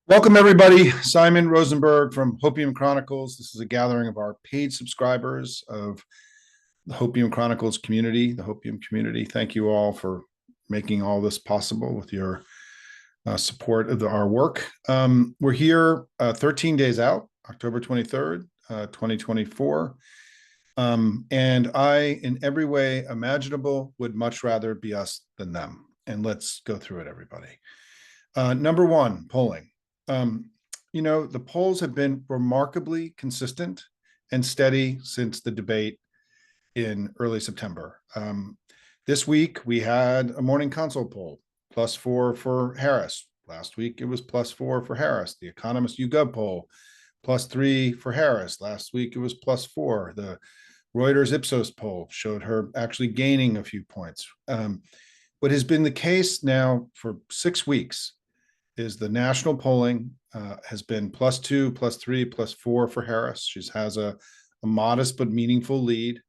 Welcome, everybody. Simon Rosenberg from Hopium Chronicles. This is a gathering of our paid subscribers of the Hopium Chronicles community, the Hopium community. Thank you all for making all this possible with your support of our work. We're here 13 days out, October 23rd, 2024. And I, in every way imaginable, would much rather be us than them. And let's go through it, everybody. Number one, polling. Um, the polls have been remarkably consistent and steady since the debate in early September. This week, we had a morning consult poll, +4 for Harris. Last week, it was +4 for Harris. The Economist YouGov poll, +3 for Harris. Last week, it was +4. The Reuters Ipsos poll showed her actually gaining a few points. What has been the case now for 6 weeks is the national polling has been +2, +3, +4 for Harris. She has a modest but meaningful lead.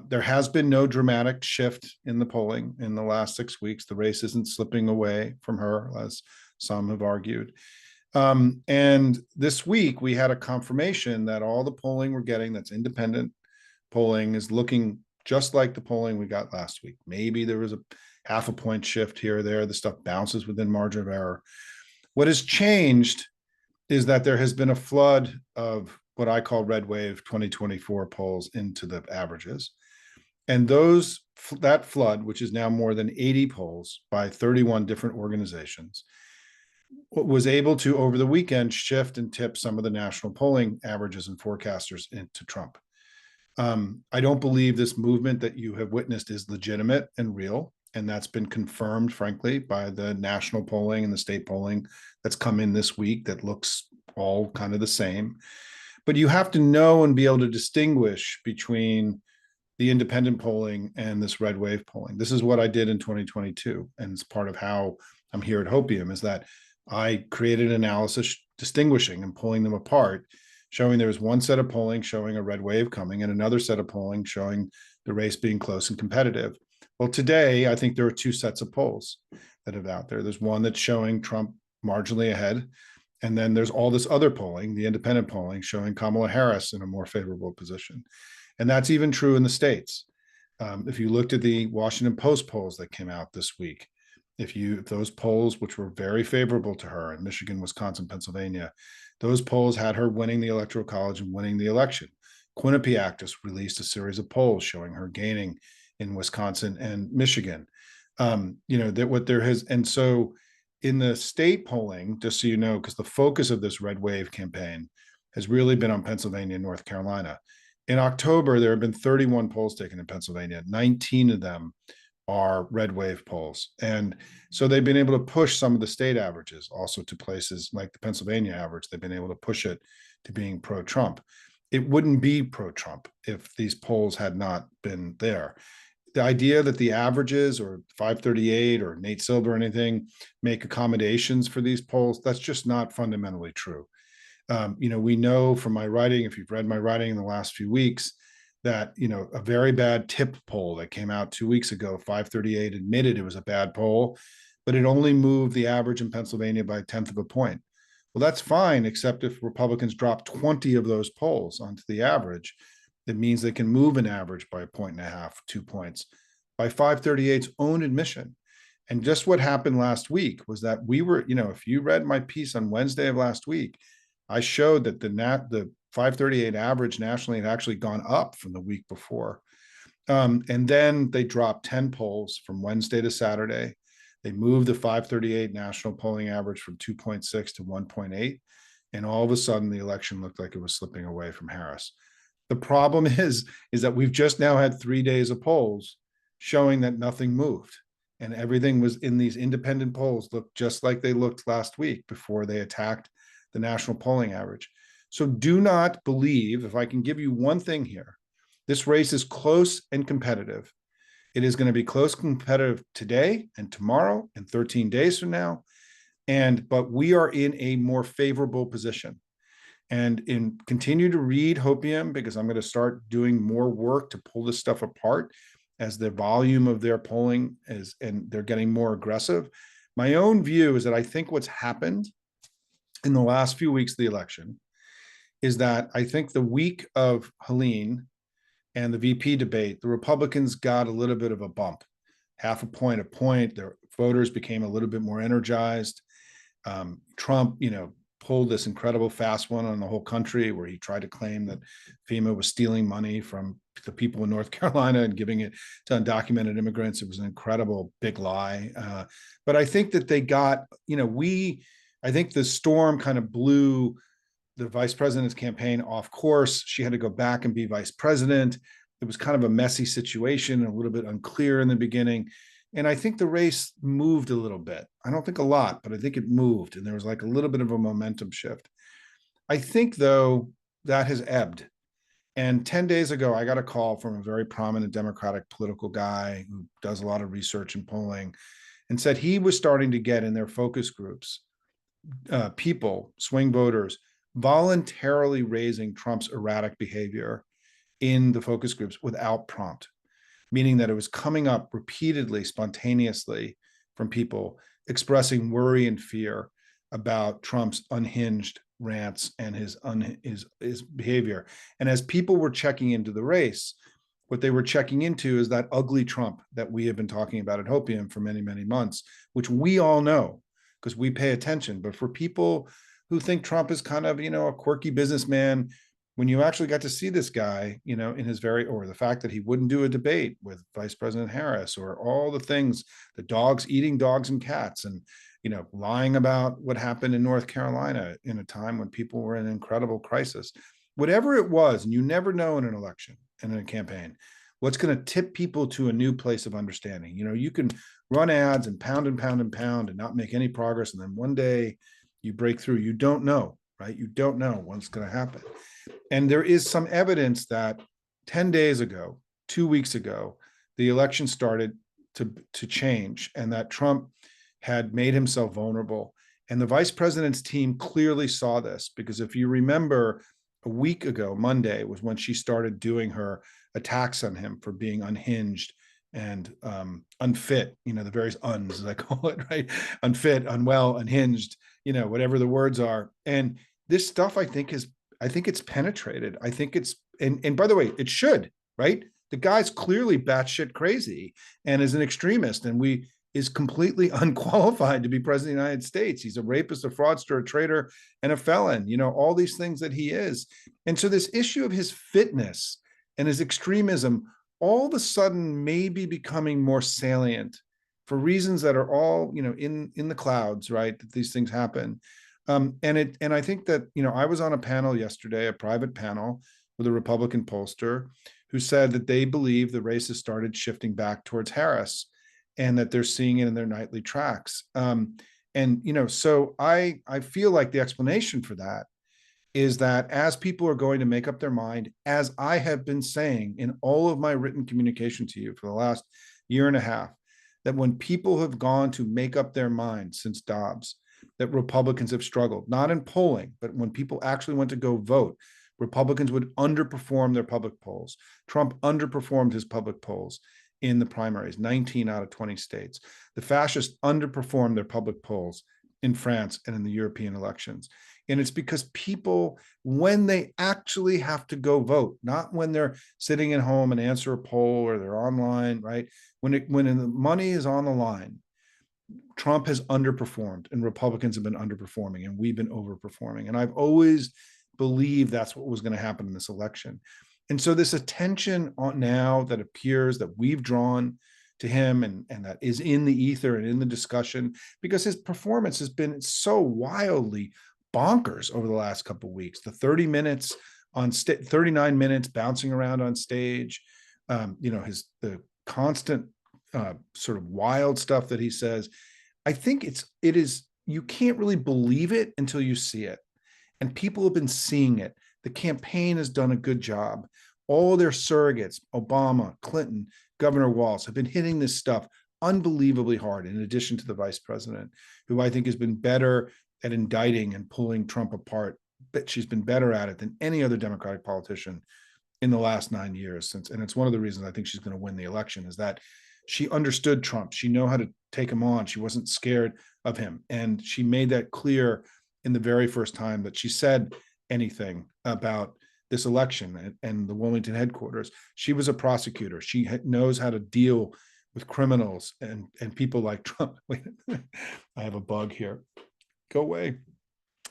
There has been no dramatic shift in the polling in the last 6 weeks. The race isn't slipping away from her, as some have argued. And this week, we had a confirmation that all the polling we're getting that's independent polling is looking just like the polling we got last week. Maybe there was a half a point shift here or there. The stuff bounces within margin of error. What has changed is that there has been a flood of what I call red wave 2024 polls into the averages. And that flood, which is now more than 80 polls by 31 different organizations, was able to, over the weekend, shift and tip some of the national polling averages and forecasters into Trump. I don't believe this movement that you have witnessed is legitimate and real. And that's been confirmed, frankly, by the national polling and the state polling that's come in this week that looks all kind of the same. But you have to know and be able to distinguish between the independent polling and this red wave polling. This is what I did in 2022. And it's part of how I'm here at Hopium, is that I created an analysis distinguishing and pulling them apart, showing there was one set of polling showing a red wave coming and another set of polling showing the race being close and competitive. Well, today, I think there are two sets of polls that are out there. There's one that's showing Trump marginally ahead. And then there's all this other polling, the independent polling, showing Kamala Harris in a more favorable position. And that's even true in the states. If you looked at the Washington Post polls that came out this week, if those polls, which were very favorable to her in Michigan, Wisconsin, Pennsylvania, those polls had her winning the Electoral College and winning the election. Quinnipiac just released a series of polls showing her gaining in Wisconsin and Michigan. That what there has, and so in the state polling, just so you know, because the focus of this red wave campaign has really been on Pennsylvania and North Carolina. In October, there have been 31 polls taken in Pennsylvania. 19 of them are red wave polls. And so they've been able to push some of the state averages also to places like the Pennsylvania average. They've been able to push it to being pro-Trump. It wouldn't be pro-Trump if these polls had not been there. The idea that the averages or 538 or Nate Silver or anything make accommodations for these polls, that's just not fundamentally true. We know from my writing, if you've read my writing in the last few weeks, that, a very bad tip poll that came out 2 weeks ago, 538 admitted it was a bad poll, but it only moved the average in Pennsylvania by 1/10 of a point. Well, that's fine, except if Republicans drop 20 of those polls onto the average, it means they can move an average by 1.5, 2 points by 538's own admission. And just what happened last week was that we were, if you read my piece on Wednesday of last week, I showed that the 538 average nationally had actually gone up from the week before. And then they dropped 10 polls from Wednesday to Saturday. They moved the 538 national polling average from 2.6 to 1.8. And all of a sudden, the election looked like it was slipping away from Harris. The problem is that we've just now had 3 days of polls showing that nothing moved. And everything was in these independent polls looked just like they looked last week before they attacked the national polling average. So do not believe, if I can give you one thing here, this race is close and competitive. It is going to be close and competitive today and tomorrow and 13 days from now. But we are in a more favorable position. And continue to read Hopium, because I'm going to start doing more work to pull this stuff apart as the volume of their polling is, and they're getting more aggressive. My own view is that I think what's happened in the last few weeks of the election is that I think the week of Helene and the VP debate, the Republicans got a little bit of a bump, half a point. Their voters became a little bit more energized. Trump, pulled this incredible fast one on the whole country where he tried to claim that FEMA was stealing money from the people in North Carolina and giving it to undocumented immigrants. It was an incredible big lie. But I think that they got, I think the storm kind of blew the vice president's campaign off course. She had to go back and be vice president. It was kind of a messy situation, a little bit unclear in the beginning. And I think the race moved a little bit. I don't think a lot, but I think it moved. And there was like a little bit of a momentum shift. I think, though, that has ebbed. And 10 days ago, I got a call from a very prominent Democratic political guy who does a lot of research and polling and said he was starting to get in their focus groups, people, swing voters, voluntarily raising Trump's erratic behavior in the focus groups without prompt, meaning that it was coming up repeatedly, spontaneously from people expressing worry and fear about Trump's unhinged rants and his behavior. And as people were checking into the race, what they were checking into is that ugly Trump that we have been talking about at Hopium for many, many months, which we all know because we pay attention. But for people who think Trump is kind of, a quirky businessman, when you actually got to see this guy, in his or the fact that he wouldn't do a debate with Vice President Harris, or all the things, the dogs eating dogs and cats, and, lying about what happened in North Carolina in a time when people were in an incredible crisis, whatever it was, and you never know in an election and in a campaign, what's going to tip people to a new place of understanding. You can run ads and pound and pound and pound and not make any progress. And then one day you break through. You don't know, right? You don't know what's going to happen. And there is some evidence that 10 days ago, 2 weeks ago, the election started to change, and that Trump had made himself vulnerable. And the vice president's team clearly saw this, because if you remember, a week ago, Monday, was when she started doing her attacks on him for being unhinged and unfit, the various uns, as I call it, right? Unfit, unwell, unhinged, whatever the words are. And this stuff, I think it's penetrated. I think it's, and by the way, it should, right? The guy's clearly batshit crazy and is an extremist, and is completely unqualified to be president of the United States. He's a rapist, a fraudster, a traitor, and a felon, all these things that he is. And so this issue of his fitness and his extremism all of a sudden may be becoming more salient for reasons that are all, in the clouds, right? That these things happen. And I think that, I was on a panel yesterday, a private panel with a Republican pollster who said that they believe the race has started shifting back towards Harris, and that they're seeing it in their nightly tracks. So I feel like the explanation for that is that as people are going to make up their mind, as I have been saying in all of my written communication to you for the last year and a half, that when people have gone to make up their minds since Dobbs, that Republicans have struggled, not in polling, but when people actually went to go vote, Republicans would underperform their public polls. Trump underperformed his public polls in the primaries, 19 out of 20 states. The fascists underperformed their public polls in France and in the European elections. And it's because people, when they actually have to go vote, not when they're sitting at home and answer a poll or they're online, right? When the money is on the line, Trump has underperformed and Republicans have been underperforming, and we've been overperforming. And I've always believed that's what was going to happen in this election. And so this attention on now that appears that we've drawn to him, and that is in the ether and in the discussion, because his performance has been so wildly bonkers over the last couple of weeks. The 30 minutes on 39 minutes bouncing around on stage, the constant sort of wild stuff that he says. I think it is, you can't really believe it until you see it. And people have been seeing it. The campaign has done a good job. All their surrogates, Obama, Clinton, Governor Walz, have been hitting this stuff unbelievably hard, in addition to the vice president, who I think has been better at indicting and pulling Trump apart. But she's been better at it than any other Democratic politician in the last 9 years. And it's one of the reasons I think she's going to win the election, is that she understood Trump. She knew how to take him on. She wasn't scared of him. And she made that clear in the very first time that she said anything about this election and the Wilmington headquarters. She was a prosecutor. She knows how to deal with criminals and people like Trump. Wait, I have a bug here. Go away.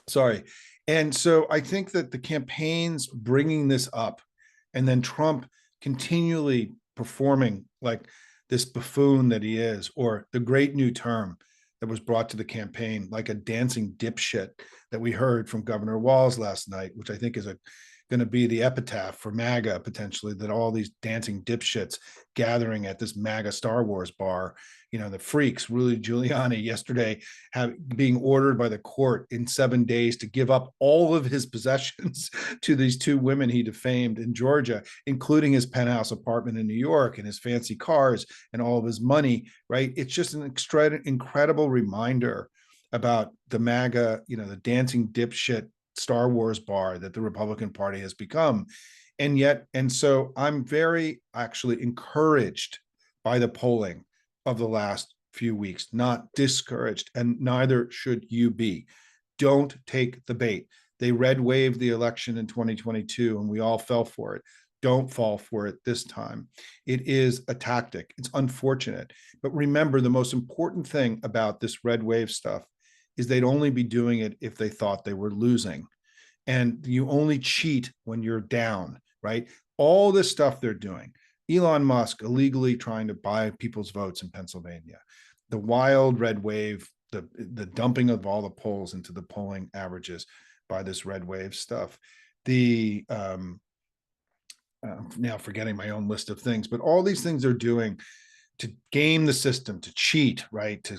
Sorry. And so I think that the campaigns bringing this up and then Trump continually performing like this buffoon that he is, or the great new term that was brought to the campaign, like a dancing dipshit that we heard from Governor Walz last night, which I think is going to be the epitaph for MAGA potentially, that all these dancing dipshits gathering at this MAGA Star Wars bar, the freaks, Rudy Giuliani yesterday being ordered by the court in 7 days to give up all of his possessions to these two women he defamed in Georgia, including his penthouse apartment in New York and his fancy cars and all of his money, right? It's just an incredible reminder about the MAGA, the dancing dipshit Star Wars bar that the Republican Party has become. And so I'm very actually encouraged by the polling of the last few weeks, not discouraged, and neither should you be. Don't take the bait. They red waved the election in 2022 and we all fell for it. Don't fall for it this time. It is a tactic. It's unfortunate. But remember, the most important thing about this red wave stuff is they'd only be doing it if they thought they were losing. And you only cheat when you're down, right? All this stuff they're doing. Elon Musk illegally trying to buy people's votes in Pennsylvania. The wild red wave, the dumping of all the polls into the polling averages by this red wave stuff. Now forgetting my own list of things, but all these things they're doing to game the system, to cheat, right? To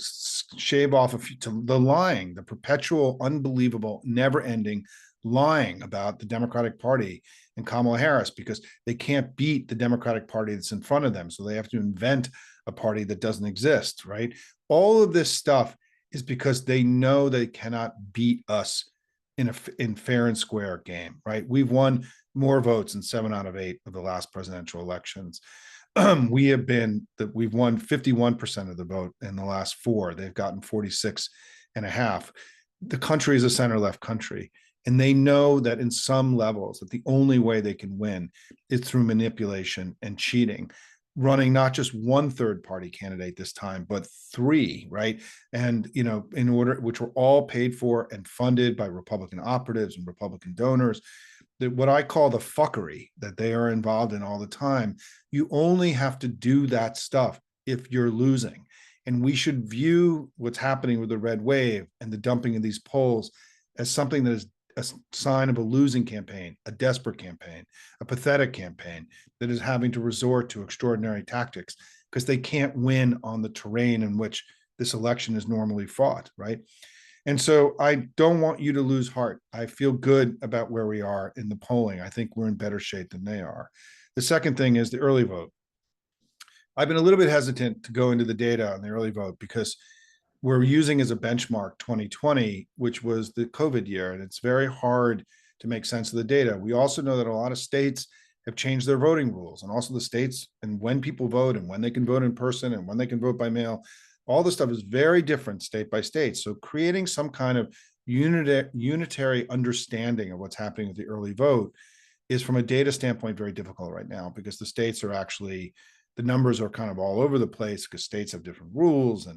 shave off to the lying, the perpetual, unbelievable, never-ending lying about the Democratic Party and Kamala Harris, because they can't beat the Democratic Party that's in front of them. So they have to invent a party that doesn't exist, right? All of this stuff is because they know they cannot beat us in fair and square game, right? We've won more votes in 7 out of 8 of the last presidential elections. We've won 51% of the vote in the last 4. They've gotten 46.5. The country is a center-left country. And they know that in some levels that the only way they can win is through manipulation and cheating, running not just one third party candidate this time, but 3, right? And, in order, which were all paid for and funded by Republican operatives and Republican donors, that what I call the fuckery that they are involved in all the time. You only have to do that stuff if you're losing. And we should view what's happening with the red wave and the dumping of these polls as something that is a sign of a losing campaign, a desperate campaign, a pathetic campaign that is having to resort to extraordinary tactics because they can't win on the terrain in which this election is normally fought, right? And so I don't want you to lose heart. I feel good about where we are in the polling. I think we're in better shape than they are. The second thing is the early vote. I've been a little bit hesitant to go into the data on the early vote because we're using as a benchmark 2020, which was the COVID year, and it's very hard to make sense of the data. We also know that a lot of states have changed their voting rules, and also the states and when people vote and when they can vote in person and when they can vote by mail. All this stuff is very different state by state. So creating some kind of unitary understanding of what's happening with the early vote is, from a data standpoint, very difficult right now because the states are actually, the numbers are kind of all over the place because states have different rules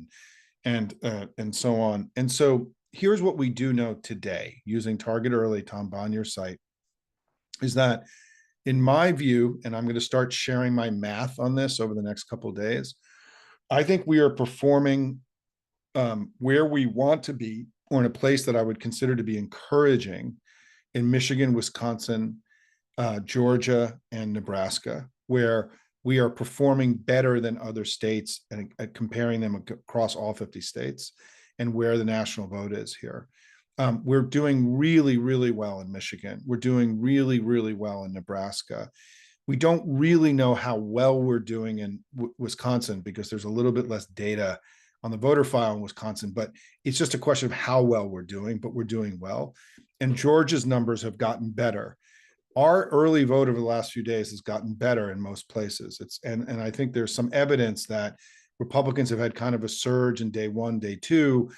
and so on. And so here's what we do know today using Target Early, Tom Bonier's site, is that in my view, and I'm going to start sharing my math on this over the next couple of days, I think we are performing where we want to be, or in a place that I would consider to be encouraging in Michigan, Wisconsin, Georgia, and Nebraska, where we are performing better than other states and comparing them across all 50 states and where the national vote is here. We're doing really, really well in Michigan. We're doing really, really well in Nebraska. We don't really know how well we're doing in Wisconsin because there's a little bit less data on the voter file in Wisconsin, but it's just a question of how well we're doing, but we're doing well. And Georgia's numbers have gotten better. Our early vote over the last few days has gotten better in most places. And I think there's some evidence that Republicans have had kind of a surge in day 1, day 2,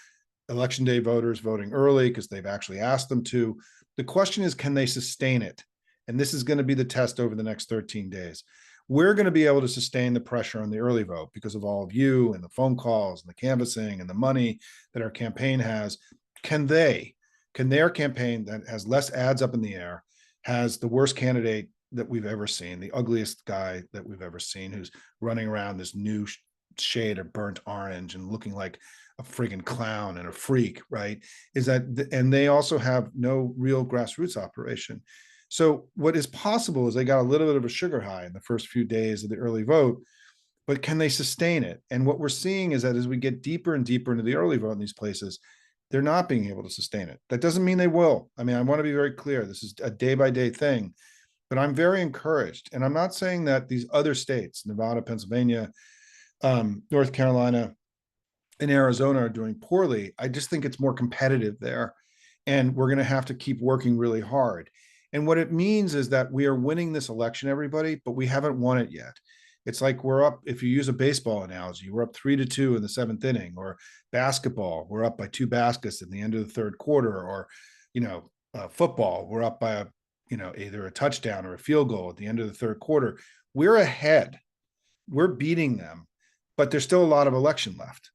election day voters voting early because they've actually asked them to. The question is, can they sustain it? And this is going to be the test over the next 13 days. We're going to be able to sustain the pressure on the early vote because of all of you and the phone calls and the canvassing and the money that our campaign has. Can they? Can their campaign that has less ads up in the air, has the worst candidate that we've ever seen, the ugliest guy that we've ever seen, who's running around this new shade of burnt orange and looking like a friggin' clown and a freak, right? Is that, and they also have no real grassroots operation. So what is possible is they got a little bit of a sugar high in the first few days of the early vote, but can they sustain it? And what we're seeing is that as we get deeper and deeper into the early vote in these places, they're not being able to sustain it. That doesn't mean they will. I mean, I want to be very clear. This is a day by day thing, but I'm very encouraged. And I'm not saying that these other states, Nevada, Pennsylvania, North Carolina, and Arizona are doing poorly. I just think it's more competitive there. And we're going to have to keep working really hard. And what it means is that we are winning this election, everybody, but we haven't won it yet. It's like we're up, if you use a baseball analogy, we're up 3-2 in the seventh inning, or basketball, we're up by 2 baskets at the end of the third quarter, or, football, we're up by either a touchdown or a field goal at the end of the third quarter. We're ahead. We're beating them, but there's still a lot of election left.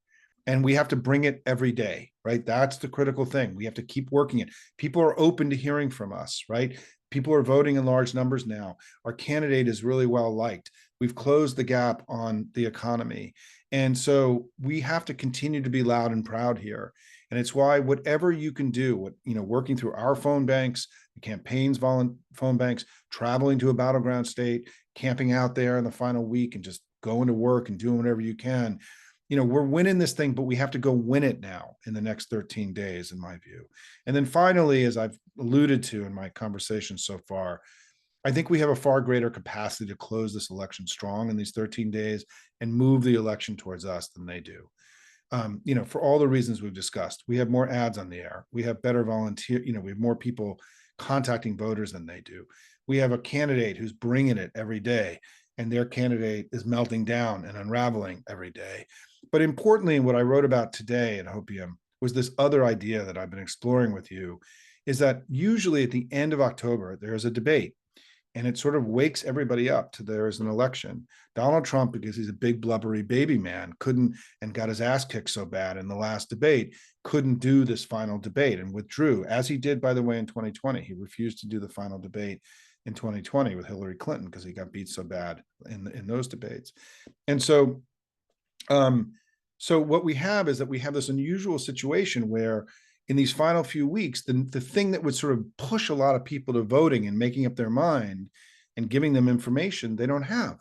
And we have to bring it every day, right? That's the critical thing. We have to keep working it. People are open to hearing from us, right? People are voting in large numbers now. Our candidate is really well liked. We've closed the gap on the economy. And so we have to continue to be loud and proud here. And it's why whatever you can do, working through our phone banks, the campaign's phone banks, traveling to a battleground state, camping out there in the final week and just going to work and doing whatever you can. We're winning this thing, but we have to go win it now in the next 13 days, in my view. And then finally, as I've alluded to in my conversation so far, I think we have a far greater capacity to close this election strong in these 13 days and move the election towards us than they do. For all the reasons we've discussed, we have more ads on the air. We have better volunteer, we have more people contacting voters than they do. We have a candidate who's bringing it every day, and their candidate is melting down and unraveling every day. But importantly, what I wrote about today at Hopium was this other idea that I've been exploring with you, is that usually at the end of October, there's a debate, and it sort of wakes everybody up to there is an election. Donald Trump, because he's a big blubbery baby man, couldn't, and got his ass kicked so bad in the last debate, couldn't do this final debate and withdrew, as he did, by the way, in 2020. He refused to do the final debate in 2020 with Hillary Clinton because he got beat so bad in those debates. And so what we have is that we have this unusual situation where in these final few weeks, the thing that would sort of push a lot of people to voting and making up their mind and giving them information, they don't have.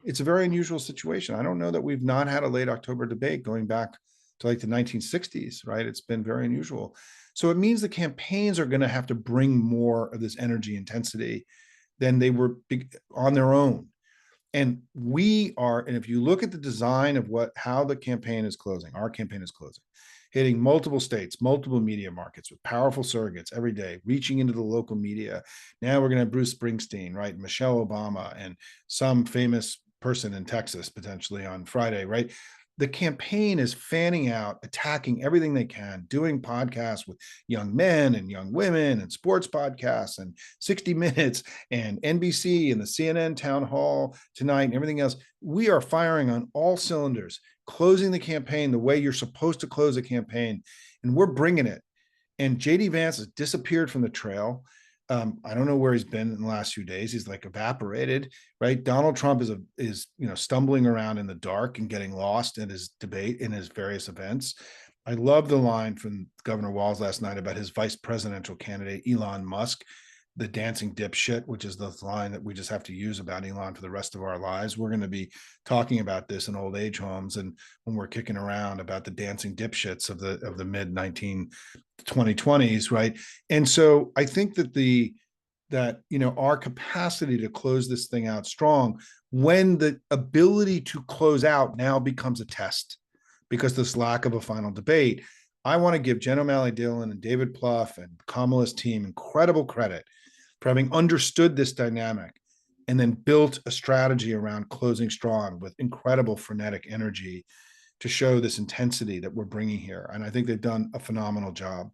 It's a very unusual situation. I don't know that we've not had a late October debate going back to like the 1960s, right? It's been very unusual. So it means the campaigns are going to have to bring more of this energy intensity than they were on their own. And we are, and if you look at the design of how the campaign is closing, our campaign is closing, hitting multiple states, multiple media markets with powerful surrogates every day, reaching into the local media. Now we're going to have Bruce Springsteen, right? Michelle Obama, and some famous person in Texas potentially on Friday, right? The campaign is fanning out, attacking everything they can, doing podcasts with young men and young women and sports podcasts and 60 Minutes and NBC and the CNN town hall tonight and everything else. We are firing on all cylinders, closing the campaign the way you're supposed to close a campaign, and we're bringing it. And JD Vance has disappeared from the trail. I don't know where he's been in the last few days. He's like evaporated, right? Donald Trump is stumbling around in the dark and getting lost in his debate, in his various events. I love the line from Governor Walz last night about his vice presidential candidate, Elon Musk, the dancing dipshit, which is the line that we just have to use about Elon for the rest of our lives. We're going to be talking about this in old age homes and when we're kicking around about the dancing dipshits of the mid 2020s, right? And so I think that our capacity to close this thing out strong, when the ability to close out now becomes a test because this lack of a final debate, I want to give Jen O'Malley Dillon and David Plouffe and Kamala's team incredible credit for having understood this dynamic and then built a strategy around closing strong with incredible frenetic energy. to show this intensity that we're bringing here. And I think they've done a phenomenal job.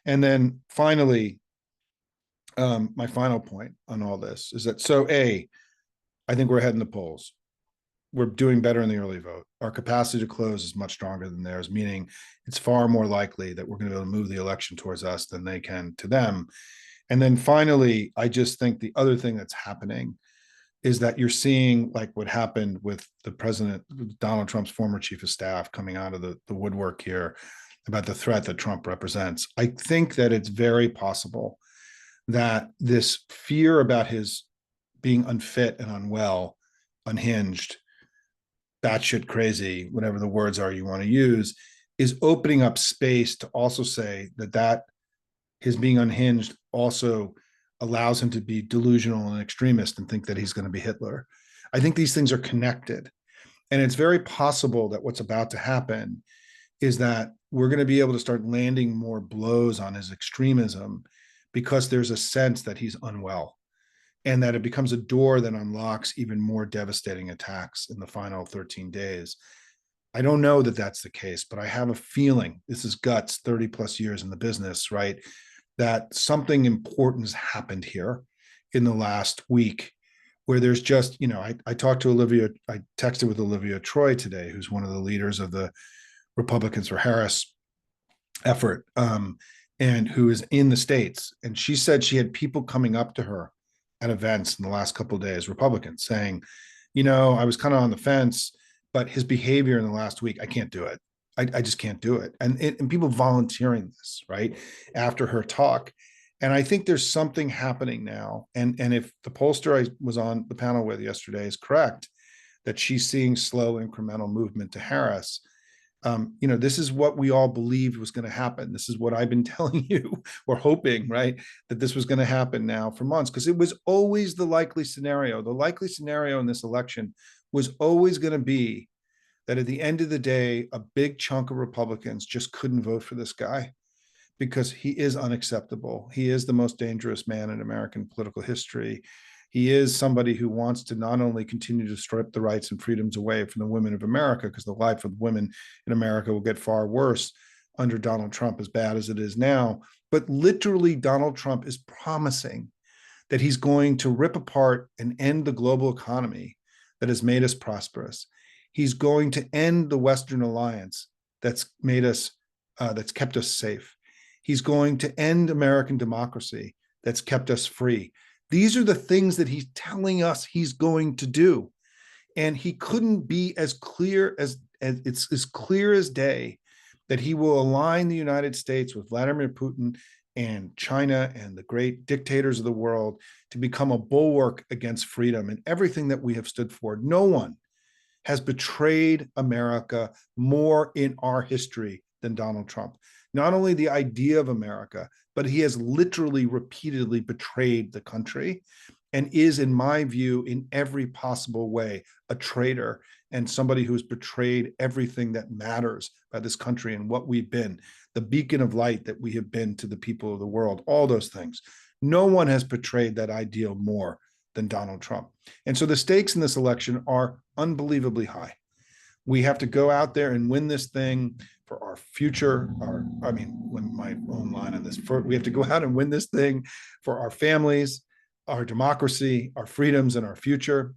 And then finally, my final point on all this is that, so I think we're heading the polls. We're doing better in the early vote. Our capacity to close is much stronger than theirs, meaning it's far more likely that we're going to be able to move the election towards us than they can to them. And then finally, I just think the other thing that's happening is that you're seeing like what happened with the president, Donald Trump's former chief of staff, coming out of the woodwork here about the threat that Trump represents. I think that it's very possible that this fear about his being unfit and unwell, unhinged, batshit crazy, whatever the words are you want to use, is opening up space to also say that his being unhinged also allows him to be delusional and extremist and think that he's going to be Hitler. I think these things are connected. And it's very possible that what's about to happen is that we're going to be able to start landing more blows on his extremism because there's a sense that he's unwell, and that it becomes a door that unlocks even more devastating attacks in the final 13 days. I don't know that that's the case, but I have a feeling, this is guts, 30 plus years in the business, right? That something important has happened here in the last week where there's just, I talked to Olivia, I texted with Olivia Troy today, who's one of the leaders of the Republicans for Harris effort, and who is in the States. And she said she had people coming up to her at events in the last couple of days, Republicans, saying, I was kind of on the fence, but his behavior in the last week, I can't do it. I just can't do it. And people volunteering this, right, after her talk. And I think there's something happening now. And if the pollster I was on the panel with yesterday is correct, that she's seeing slow incremental movement to Harris, this is what we all believed was going to happen. This is what I've been telling you, or hoping, right, that this was going to happen now for months, because it was always the likely scenario. The likely scenario in this election was always going to be that at the end of the day, a big chunk of Republicans just couldn't vote for this guy because he is unacceptable. He is the most dangerous man in American political history. He is somebody who wants to not only continue to strip the rights and freedoms away from the women of America, because the life of women in America will get far worse under Donald Trump, as bad as it is now, but literally Donald Trump is promising that he's going to rip apart and end the global economy that has made us prosperous. He's going to end the Western alliance that's made us, that's kept us safe. He's going to end American democracy that's kept us free. These are the things that he's telling us he's going to do. And he couldn't be as clear as it's as clear as day that he will align the United States with Vladimir Putin and China and the great dictators of the world to become a bulwark against freedom and everything that we have stood for. No one has betrayed America more in our history than Donald Trump. Not only the idea of America, but he has literally repeatedly betrayed the country and is, in my view, in every possible way, a traitor and somebody who has betrayed everything that matters by this country and what we've been, the beacon of light that we have been to the people of the world, all those things. No one has betrayed that ideal more than Donald Trump. And so the stakes in this election are unbelievably high. We have to go out there and win this thing for our future. My own line on this, we have to go out and win this thing for our families, our democracy, our freedoms, and our future.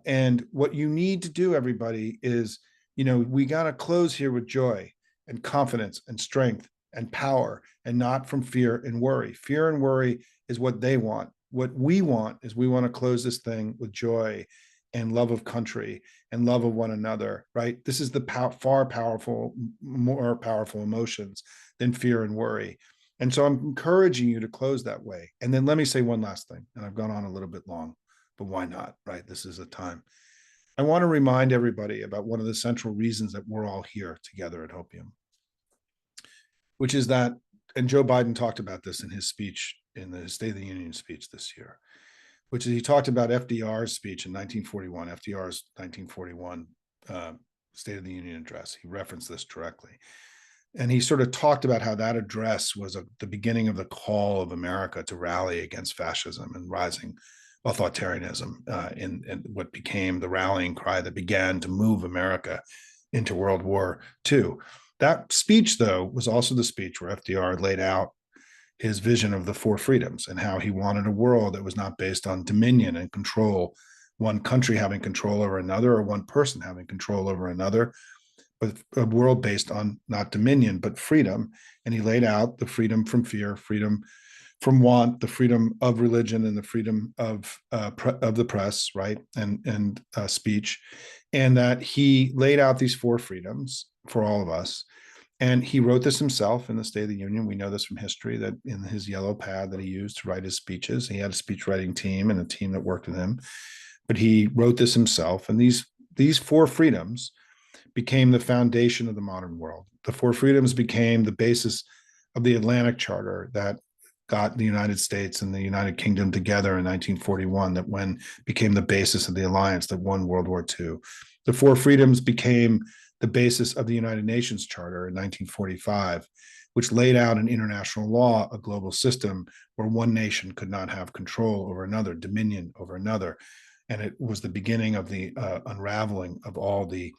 And what you need to do, everybody, is, we got to close here with joy and confidence and strength and power, and not from fear and worry. Fear and worry is what they want. What we want is we want to close this thing with joy and love of country and love of one another, right? This is the more powerful emotions than fear and worry. And so I'm encouraging you to close that way. And then let me say one last thing, and I've gone on a little bit long, but why not, right? This is a time. I want to remind everybody about one of the central reasons that we're all here together at Hopium, which is that, and Joe Biden talked about this in his speech, in the State of the Union speech this year, which is he talked about FDR's speech in 1941, FDR's 1941 State of the Union address. He referenced this directly. And he sort of talked about how that address was the beginning of the call of America to rally against fascism and rising authoritarianism in what became the rallying cry that began to move America into World War II. That speech, though, was also the speech where FDR laid out his vision of the four freedoms and how he wanted a world that was not based on dominion and control, one country having control over another or one person having control over another, but a world based on not dominion, but freedom. And he laid out the freedom from fear, freedom from want, the freedom of religion, and the freedom of the press, right, and speech, and that he laid out these four freedoms for all of us. And he wrote this himself in the State of the Union. We know this from history, that in his yellow pad that he used to write his speeches, he had a speech writing team and a team that worked with him. But he wrote this himself. And these four freedoms became the foundation of the modern world. The four freedoms became the basis of the Atlantic Charter that got the United States and the United Kingdom together in 1941, that when became the basis of the alliance that won World War II. The four freedoms became the basis of the United Nations Charter in 1945, which laid out an international law, a global system where one nation could not have control over another, dominion over another. And it was the beginning of the unraveling of all the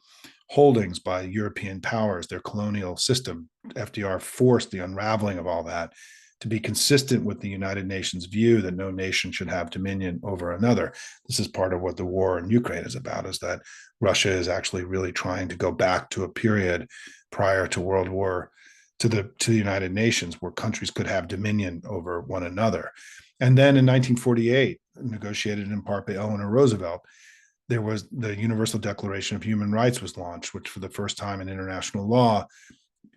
holdings by European powers, their colonial system. FDR forced the unraveling of all that to be consistent with the United Nations view that no nation should have dominion over another. This is part of what the war in Ukraine is about, is that Russia is actually really trying to go back to a period prior to World War, to the United Nations, where countries could have dominion over one another. And then in 1948, negotiated in part by Eleanor Roosevelt, there was the Universal Declaration of Human Rights was launched, which for the first time in international law,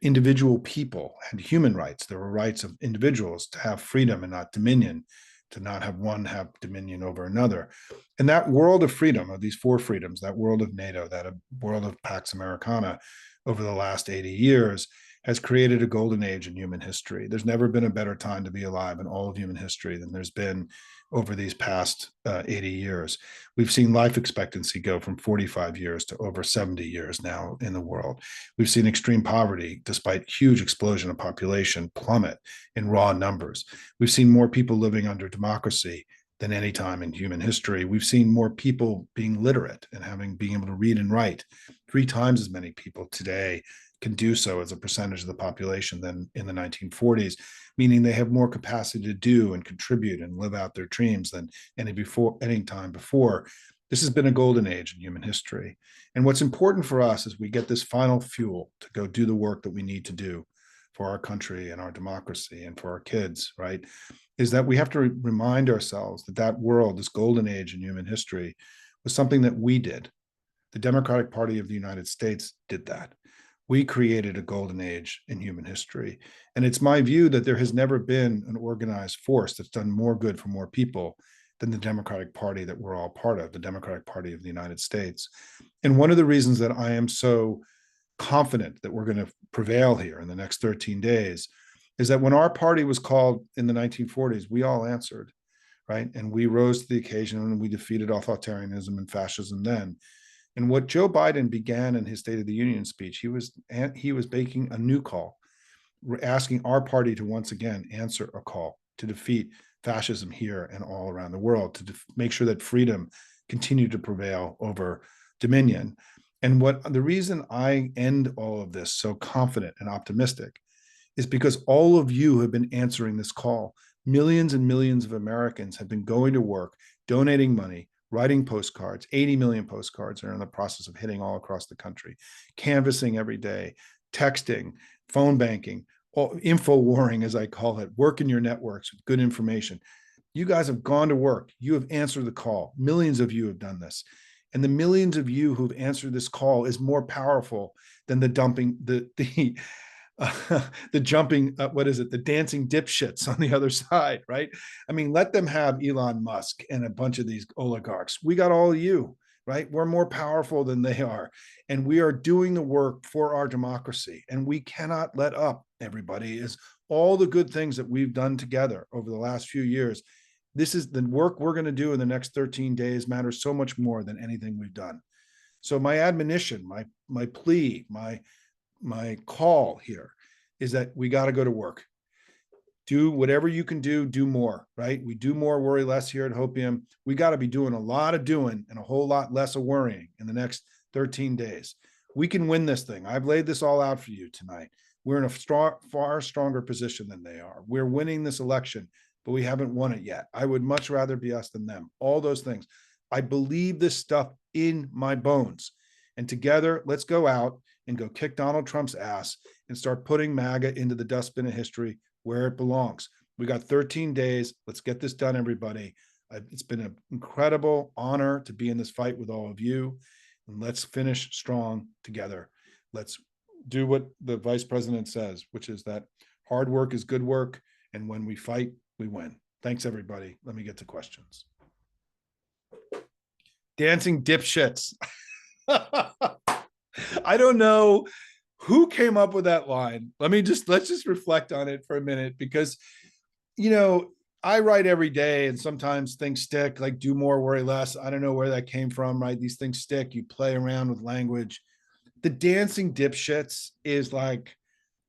individual people had human rights. There were rights of individuals to have freedom and not dominion, to not have one have dominion over another. And that world of freedom, of these four freedoms, that world of NATO, that world of Pax Americana over the last 80 years has created a golden age in human history. There's never been a better time to be alive in all of human history than there's been over these past 80 years. We've seen life expectancy go from 45 years to over 70 years now in the world. We've seen extreme poverty, despite huge explosion of population, plummet in raw numbers. We've seen more people living under democracy than any time in human history. We've seen more people being literate and being able to read and write. 3 times as many people today can do so as a percentage of the population than in the 1940s, meaning they have more capacity to do and contribute and live out their dreams than any time before. This has been a golden age in human history. And what's important for us is we get this final fuel to go do the work that we need to do for our country and our democracy and for our kids, right? Is that we have to remind ourselves that that world, this golden age in human history, was something that we did. The Democratic Party of the United States did that. We created a golden age in human history. And it's my view that there has never been an organized force that's done more good for more people than the Democratic Party that we're all part of, the Democratic Party of the United States. And one of the reasons that I am so confident that we're going to prevail here in the next 13 days is that when our party was called in the 1940s, we all answered, right? And we rose to the occasion and we defeated authoritarianism and fascism then. And what Joe Biden began in his State of the Union speech, he was making a new call, asking our party to once again answer a call to defeat fascism here and all around the world, to make sure that freedom continued to prevail over dominion. And the reason I end all of this so confident and optimistic is because all of you have been answering this call. Millions and millions of Americans have been going to work, donating money, writing postcards. 80 million postcards are in the process of hitting all across the country, canvassing every day, texting, phone banking, info warring, as I call it, working your networks with good information. You guys have gone to work. You have answered the call. Millions of you have done this. And the millions of you who've answered this call is more powerful than the jumping, the dancing dipshits on the other side, right? I mean, let them have Elon Musk and a bunch of these oligarchs. We got all of you, right? We're more powerful than they are. And we are doing the work for our democracy. And we cannot let up, everybody, is all the good things that we've done together over the last few years. This is the work we're going to do in the next 13 days matters so much more than anything we've done. So my admonition, my plea, my call here is that we got to go to work. Do whatever you can do more, right? We do more, worry less here at Hopium. We got to be doing a lot of doing and a whole lot less of worrying in the next 13 days. We can win this thing. I've laid this all out for you tonight. We're in a far stronger position than they are. We're winning this election, but we haven't won it yet. I would much rather be us than them. All those things. I believe this stuff in my bones. And together, let's go out and go kick Donald Trump's ass and start putting MAGA into the dustbin of history where it belongs. We got 13 days. Let's get this done, everybody. It's been an incredible honor to be in this fight with all of you. And let's finish strong together. Let's do what the vice president says, which is that hard work is good work. And when we fight, we win. Thanks, everybody. Let me get to questions. Dancing dipshits. I don't know who came up with that line. Let's just reflect on it for a minute, because, I write every day and sometimes things stick, like do more, worry less. I don't know where that came from, right? These things stick. You play around with language. The dancing dipshits is like,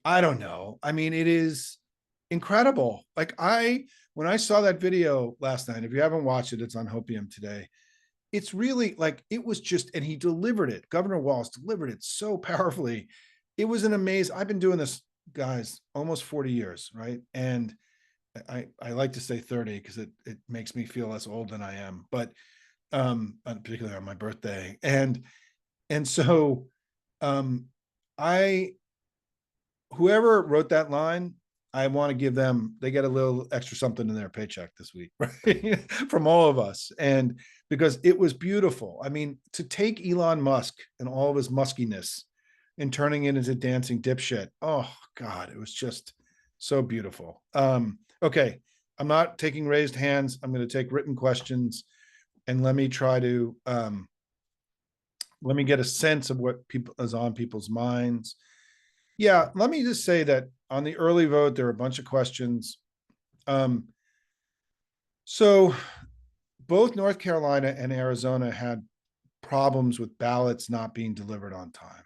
I don't know. I mean, it is incredible. Like when I saw that video last night, if you haven't watched it, it's on Hopium today. It's really like, it was just, and he delivered it. Governor Walz delivered it so powerfully. It was an amazing, I've been doing this, guys, almost 40 years, right? And I like to say 30 because it makes me feel less old than I am, but particularly on my birthday. And so whoever wrote that line, I want to give them, they get a little extra something in their paycheck this week, right? From all of us. And because it was beautiful. I mean, to take Elon Musk and all of his muskiness and turning it into dancing dipshit. Oh God, it was just so beautiful. Okay. I'm not taking raised hands. I'm going to take written questions, and let me try to, let me get a sense of what people is on people's minds. Yeah, let me just say that on the early vote, there are a bunch of questions. So both North Carolina and Arizona had problems with ballots not being delivered on time.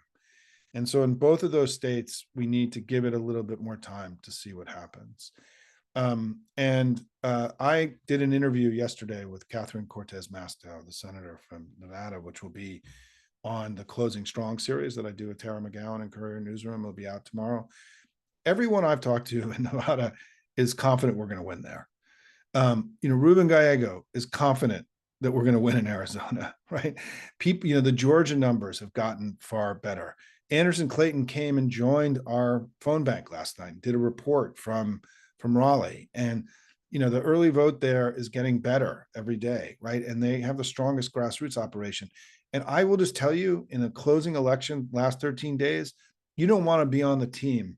And so in both of those states, we need to give it a little bit more time to see what happens. I did an interview yesterday with Catherine Cortez Masto, the senator from Nevada, which will be on the Closing Strong series that I do with Tara McGowan and Courier Newsroom. It'll be out tomorrow. Everyone I've talked to in Nevada is confident we're going to win there. Ruben Gallego is confident that we're going to win in Arizona, right? People, the Georgia numbers have gotten far better. Anderson Clayton came and joined our phone bank last night and did a report from Raleigh. And, the early vote there is getting better every day, right? And they have the strongest grassroots operation. And I will just tell you, in a closing election, last 13 days, you don't want to be on the team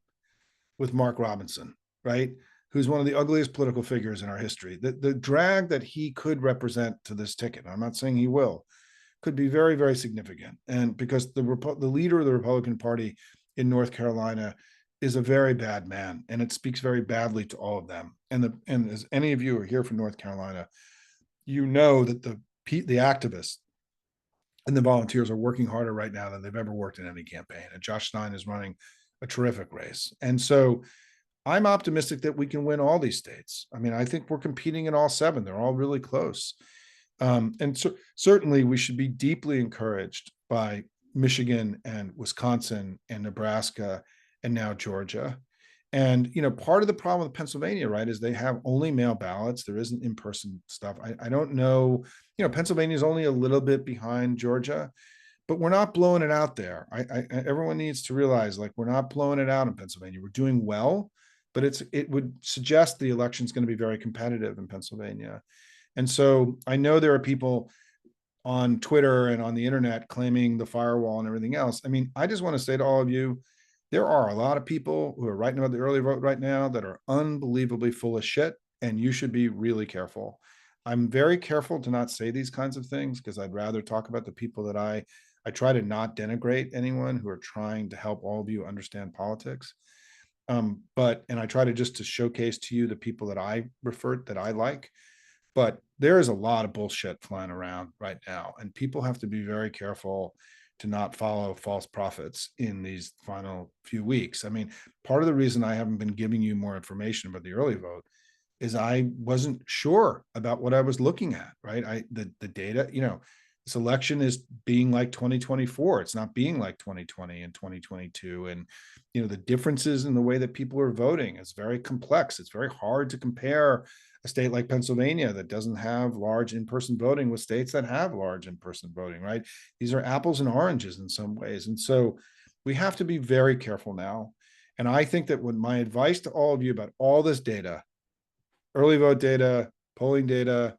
with Mark Robinson, right? Who's one of the ugliest political figures in our history. The drag that he could represent to this ticket, I'm not saying he will, could be very, very significant. And because the leader of the Republican Party in North Carolina is a very bad man, and it speaks very badly to all of them. And as any of you are here from North Carolina, you know that the activists and the volunteers are working harder right now than they've ever worked in any campaign. And Josh Stein is running a terrific race. And so I'm optimistic that we can win all these states. I mean, I think we're competing in all 7. They're all really close. And certainly we should be deeply encouraged by Michigan and Wisconsin and Nebraska and now Georgia. And, part of the problem with Pennsylvania, right, is they have only mail ballots. There isn't in-person stuff. I don't know, Pennsylvania is only a little bit behind Georgia, but we're not blowing it out there. Everyone needs to realize, like, we're not blowing it out in Pennsylvania. We're doing well, but it would suggest the election is going to be very competitive in Pennsylvania. And so I know there are people on Twitter and on the internet claiming the firewall and everything else. I mean, I just want to say to all of you, there are a lot of people who are writing about the early vote right now that are unbelievably full of shit, and you should be really careful. I'm very careful to not say these kinds of things because I'd rather talk about the people that I try to not denigrate anyone who are trying to help all of you understand politics. And I try to just to showcase to you the people that I like. But there is a lot of bullshit flying around right now, and people have to be very careful to not follow false prophets in these final few weeks. I mean, part of the reason I haven't been giving you more information about the early vote is I wasn't sure about what I was looking at, right? The data, This election is being like 2024. It's not being like 2020 and 2022. And, the differences in the way that people are voting is very complex. It's very hard to compare a state like Pennsylvania that doesn't have large in-person voting with states that have large in-person voting, right? These are apples and oranges in some ways. And so we have to be very careful now. And I think that when my advice to all of you about all this data, early vote data, polling data,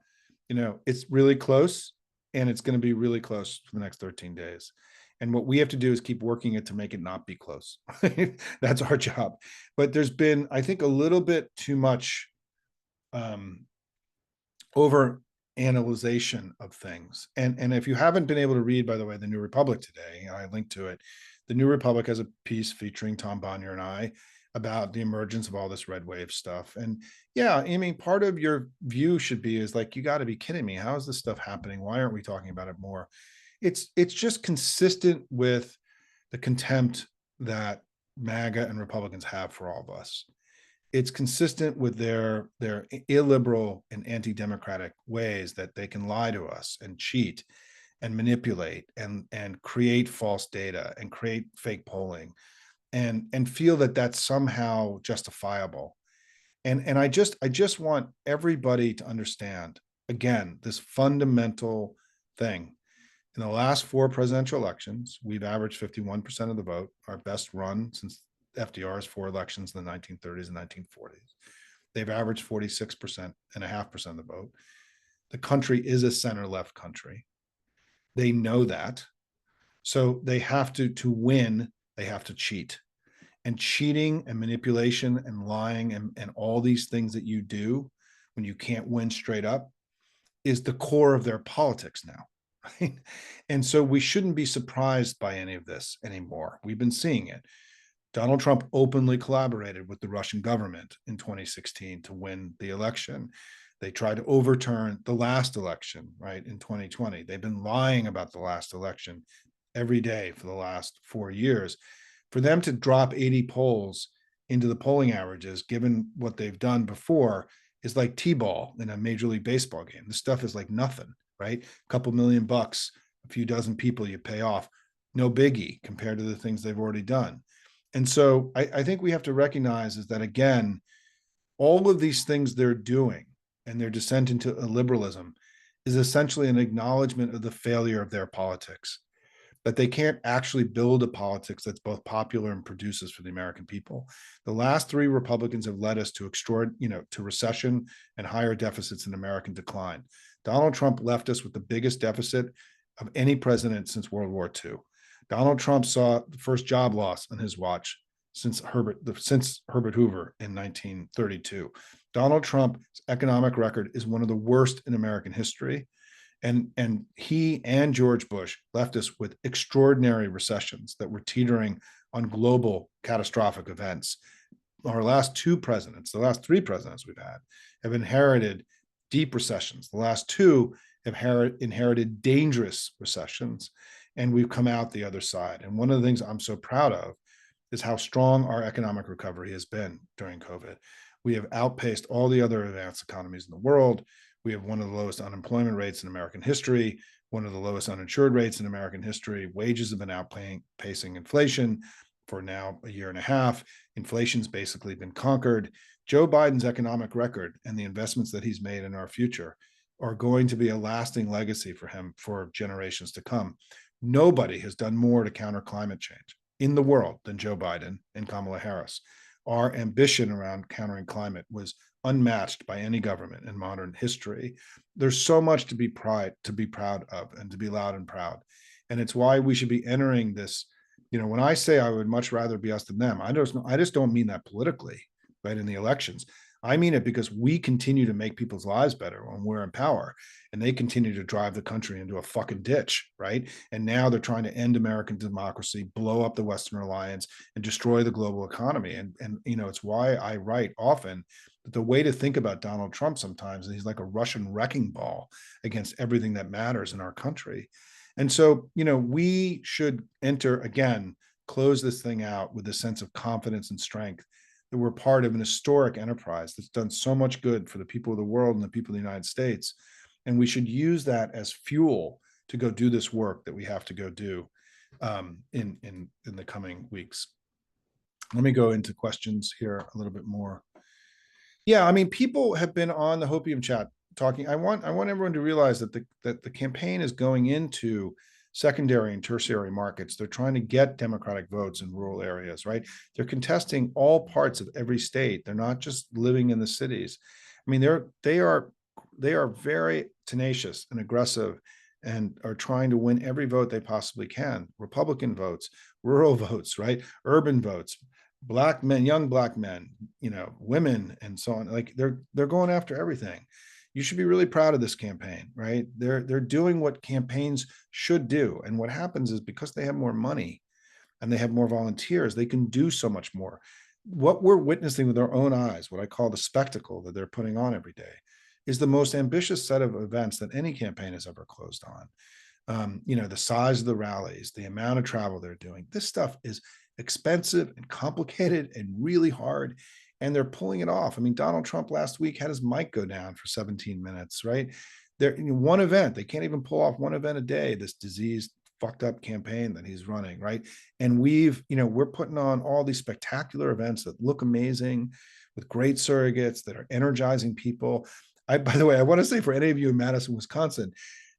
it's really close, and it's going to be really close for the next 13 days. And what we have to do is keep working it to make it not be close. That's our job. But there's been, I think, a little bit too much over analyzation of things. And if you haven't been able to read, by the way, the New Republic today, I linked to it. The New Republic has a piece featuring Tom Bonnier and I about the emergence of all this red wave stuff. And yeah, I mean, part of your view should be is like, you got to be kidding me. How is this stuff happening? Why aren't we talking about it more? It's just consistent with the contempt that MAGA and Republicans have for all of us. It's consistent with their illiberal and anti-democratic ways that they can lie to us and cheat and manipulate and create false data and create fake polling and feel that that's somehow justifiable. And I just want everybody to understand, again, this fundamental thing. In the last 4 presidential elections, we've averaged 51% of the vote, our best run since FDR's 4 elections in the 1930s and 1940s. They've averaged 46.5% of the vote. The country is a center-left country. They know that. So they have to win, they have to cheat. And cheating and manipulation and lying and all these things that you do when you can't win straight up is the core of their politics now. Right? And so we shouldn't be surprised by any of this anymore. We've been seeing it. Donald Trump openly collaborated with the Russian government in 2016 to win the election. They tried to overturn the last election, right, in 2020. They've been lying about the last election every day for the last 4 years. For them to drop 80 polls into the polling averages, given what they've done before, is like T-ball in a Major League Baseball game. This stuff is like nothing, right? A couple $1 million, a few dozen people you pay off. No biggie compared to the things they've already done. And so I think we have to recognize is that, again, all of these things they're doing and their descent into illiberalism is essentially an acknowledgement of the failure of their politics, that they can't actually build a politics that's both popular and produces for the American people. The last 3 Republicans have led us to to recession and higher deficits in American decline. Donald Trump left us with the biggest deficit of any president since World War II. Donald Trump saw the first job loss on his watch since Herbert Hoover in 1932. Donald Trump's economic record is one of the worst in American history. And he and George Bush left us with extraordinary recessions that were teetering on global catastrophic events. Our last 2 presidents, the last 3 presidents we've had, have inherited deep recessions. The last 2 have inherited dangerous recessions, and we've come out the other side. And one of the things I'm so proud of is how strong our economic recovery has been during COVID. We have outpaced all the other advanced economies in the world. We have one of the lowest unemployment rates in American history, one of the lowest uninsured rates in American history. Wages have been outpacing inflation for now a year and a half. Inflation's basically been conquered. Joe Biden's economic record and the investments that he's made in our future are going to be a lasting legacy for him for generations to come. Nobody has done more to counter climate change in the world than Joe Biden and Kamala Harris. Our ambition around countering climate was unmatched by any government in modern history. There's so much to be proud of and to be loud and proud. And it's why we should be entering this. When I say I would much rather be us than them, I just don't mean that politically, right, in the elections. I mean it because we continue to make people's lives better when we're in power, and they continue to drive the country into a fucking ditch, right? And now they're trying to end American democracy, blow up the Western alliance, and destroy the global economy. And it's why I write often that the way to think about Donald Trump sometimes is he's like a Russian wrecking ball against everything that matters in our country. And so, we should close this thing out with a sense of confidence and strength that we're part of an historic enterprise that's done so much good for the people of the world and the people of the United States. And we should use that as fuel to go do this work that we have to go do in the coming weeks. Let me go into questions here a little bit more. Yeah, I mean, people have been on the Hopium chat talking. I want everyone to realize that the campaign is going into secondary and tertiary markets. They're trying to get Democratic votes in rural areas, right? They're contesting all parts of every state. They're not just living in the cities. I mean, they are very tenacious and aggressive and are trying to win every vote they possibly can. Republican votes, rural votes, right? Urban votes, black men, young black men, women, and so on. Like they're going after everything. You should be really proud of this campaign, right? They're doing what campaigns should do. And what happens is, because they have more money and they have more volunteers, they can do so much more. What we're witnessing with our own eyes, what I call the spectacle that they're putting on every day, is the most ambitious set of events that any campaign has ever closed on. The size of the rallies, the amount of travel they're doing. This stuff is expensive and complicated and really hard, and they're pulling it off. I mean, Donald Trump last week had his mic go down for 17 minutes, right? They're in one event. They can't even pull off one event a day, this diseased, fucked up campaign that he's running, right? And we're putting on all these spectacular events that look amazing with great surrogates that are energizing people. By the way, I want to say, for any of you in Madison, Wisconsin,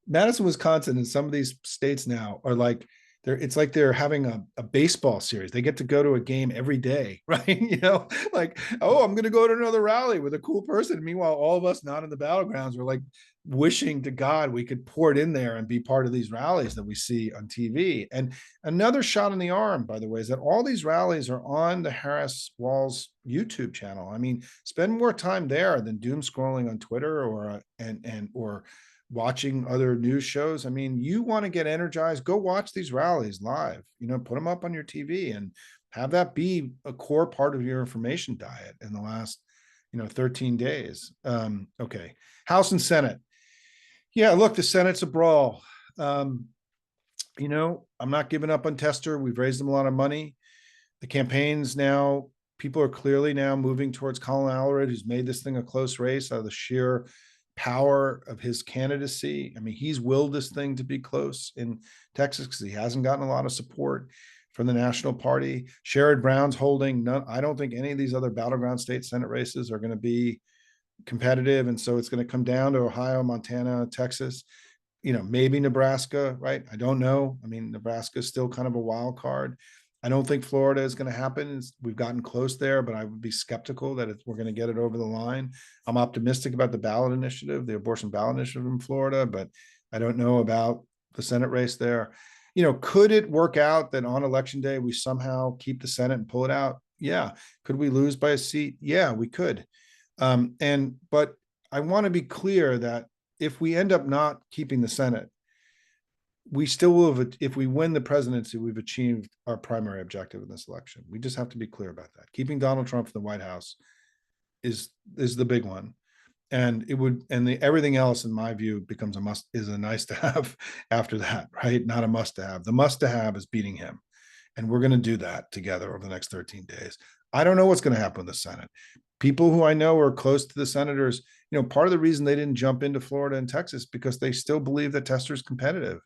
and some of these states now are like, it's like they're having a baseball series. They get to go to a game every day, right? Like, oh, I'm going to go to another rally with a cool person. Meanwhile, all of us not in the battlegrounds are like wishing to God we could pour it in there and be part of these rallies that we see on TV. And another shot in the arm, by the way, is that all these rallies are on the Harris Walls YouTube channel. I mean, spend more time there than doom scrolling on Twitter or watching other news shows. I mean, you want to get energized, go watch these rallies live, put them up on your TV and have that be a core part of your information diet in the last, 13 days. Okay. House and Senate. Yeah, look, the Senate's a brawl. I'm not giving up on Tester. We've raised them a lot of money. The campaigns now, people are clearly now moving towards Colin Allred, who's made this thing a close race out of the sheer power of his candidacy. I mean, he's willed this thing to be close in Texas because he hasn't gotten a lot of support from the national party. Sherrod Brown's holding none. I don't think any of these other battleground state Senate races are going to be competitive. And so it's going to come down to Ohio, Montana, Texas, maybe Nebraska, right? I don't know. I mean, Nebraska is still kind of a wild card. I don't think Florida is going to happen. We've gotten close there, but I would be skeptical that we're going to get it over the line. I'm optimistic about the ballot initiative, the abortion ballot initiative in Florida, but I don't know about the Senate race there. Could it work out that on election day we somehow keep the Senate and pull it out? Yeah. Could we lose by a seat? Yeah, we could. But I want to be clear that if we end up not keeping the Senate, we still will have, if we win the presidency, we've achieved our primary objective in this election. We just have to be clear about that. Keeping Donald Trump in the White House is the big one. And everything else, in my view, becomes a nice to have after that, right? Not a must to have. The must to have is beating him. And we're going to do that together over the next 13 days. I don't know what's going to happen with the Senate. People who I know are close to the senators, part of the reason they didn't jump into Florida and Texas because they still believe that Tester's competitive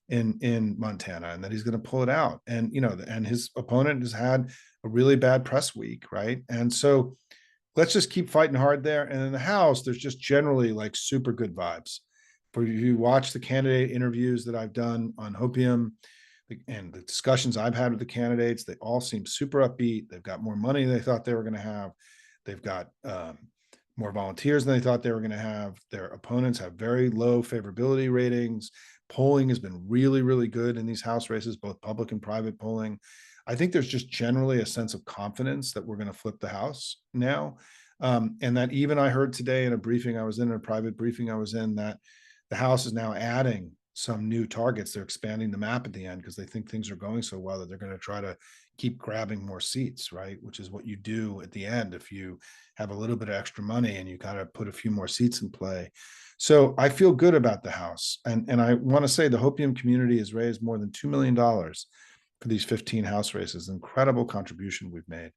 in Montana and that he's going to pull it out. And, and his opponent has had a really bad press week, right? And so let's just keep fighting hard there. And in the House, there's just generally like super good vibes. But if you watch the candidate interviews that I've done on Hopium and the discussions I've had with the candidates, they all seem super upbeat. They've got more money than they thought they were going to have. They've got more volunteers than they thought they were going to have. Their opponents have very low favorability ratings. Polling has been really, really good in these House races, both public and private polling. I think there's just generally a sense of confidence that we're going to flip the House now. And that even I heard today in a briefing I was in, a private briefing I was in, that the House is now adding some new targets. They're expanding the map at the end because they think things are going so well that they're going to try to keep grabbing more seats, right? Which is what you do at the end if you have a little bit of extra money and you got to put a few more seats in play. So I feel good about the House. And I want to say the Hopium community has raised more than $2 million for these 15 House races. Incredible contribution we've made.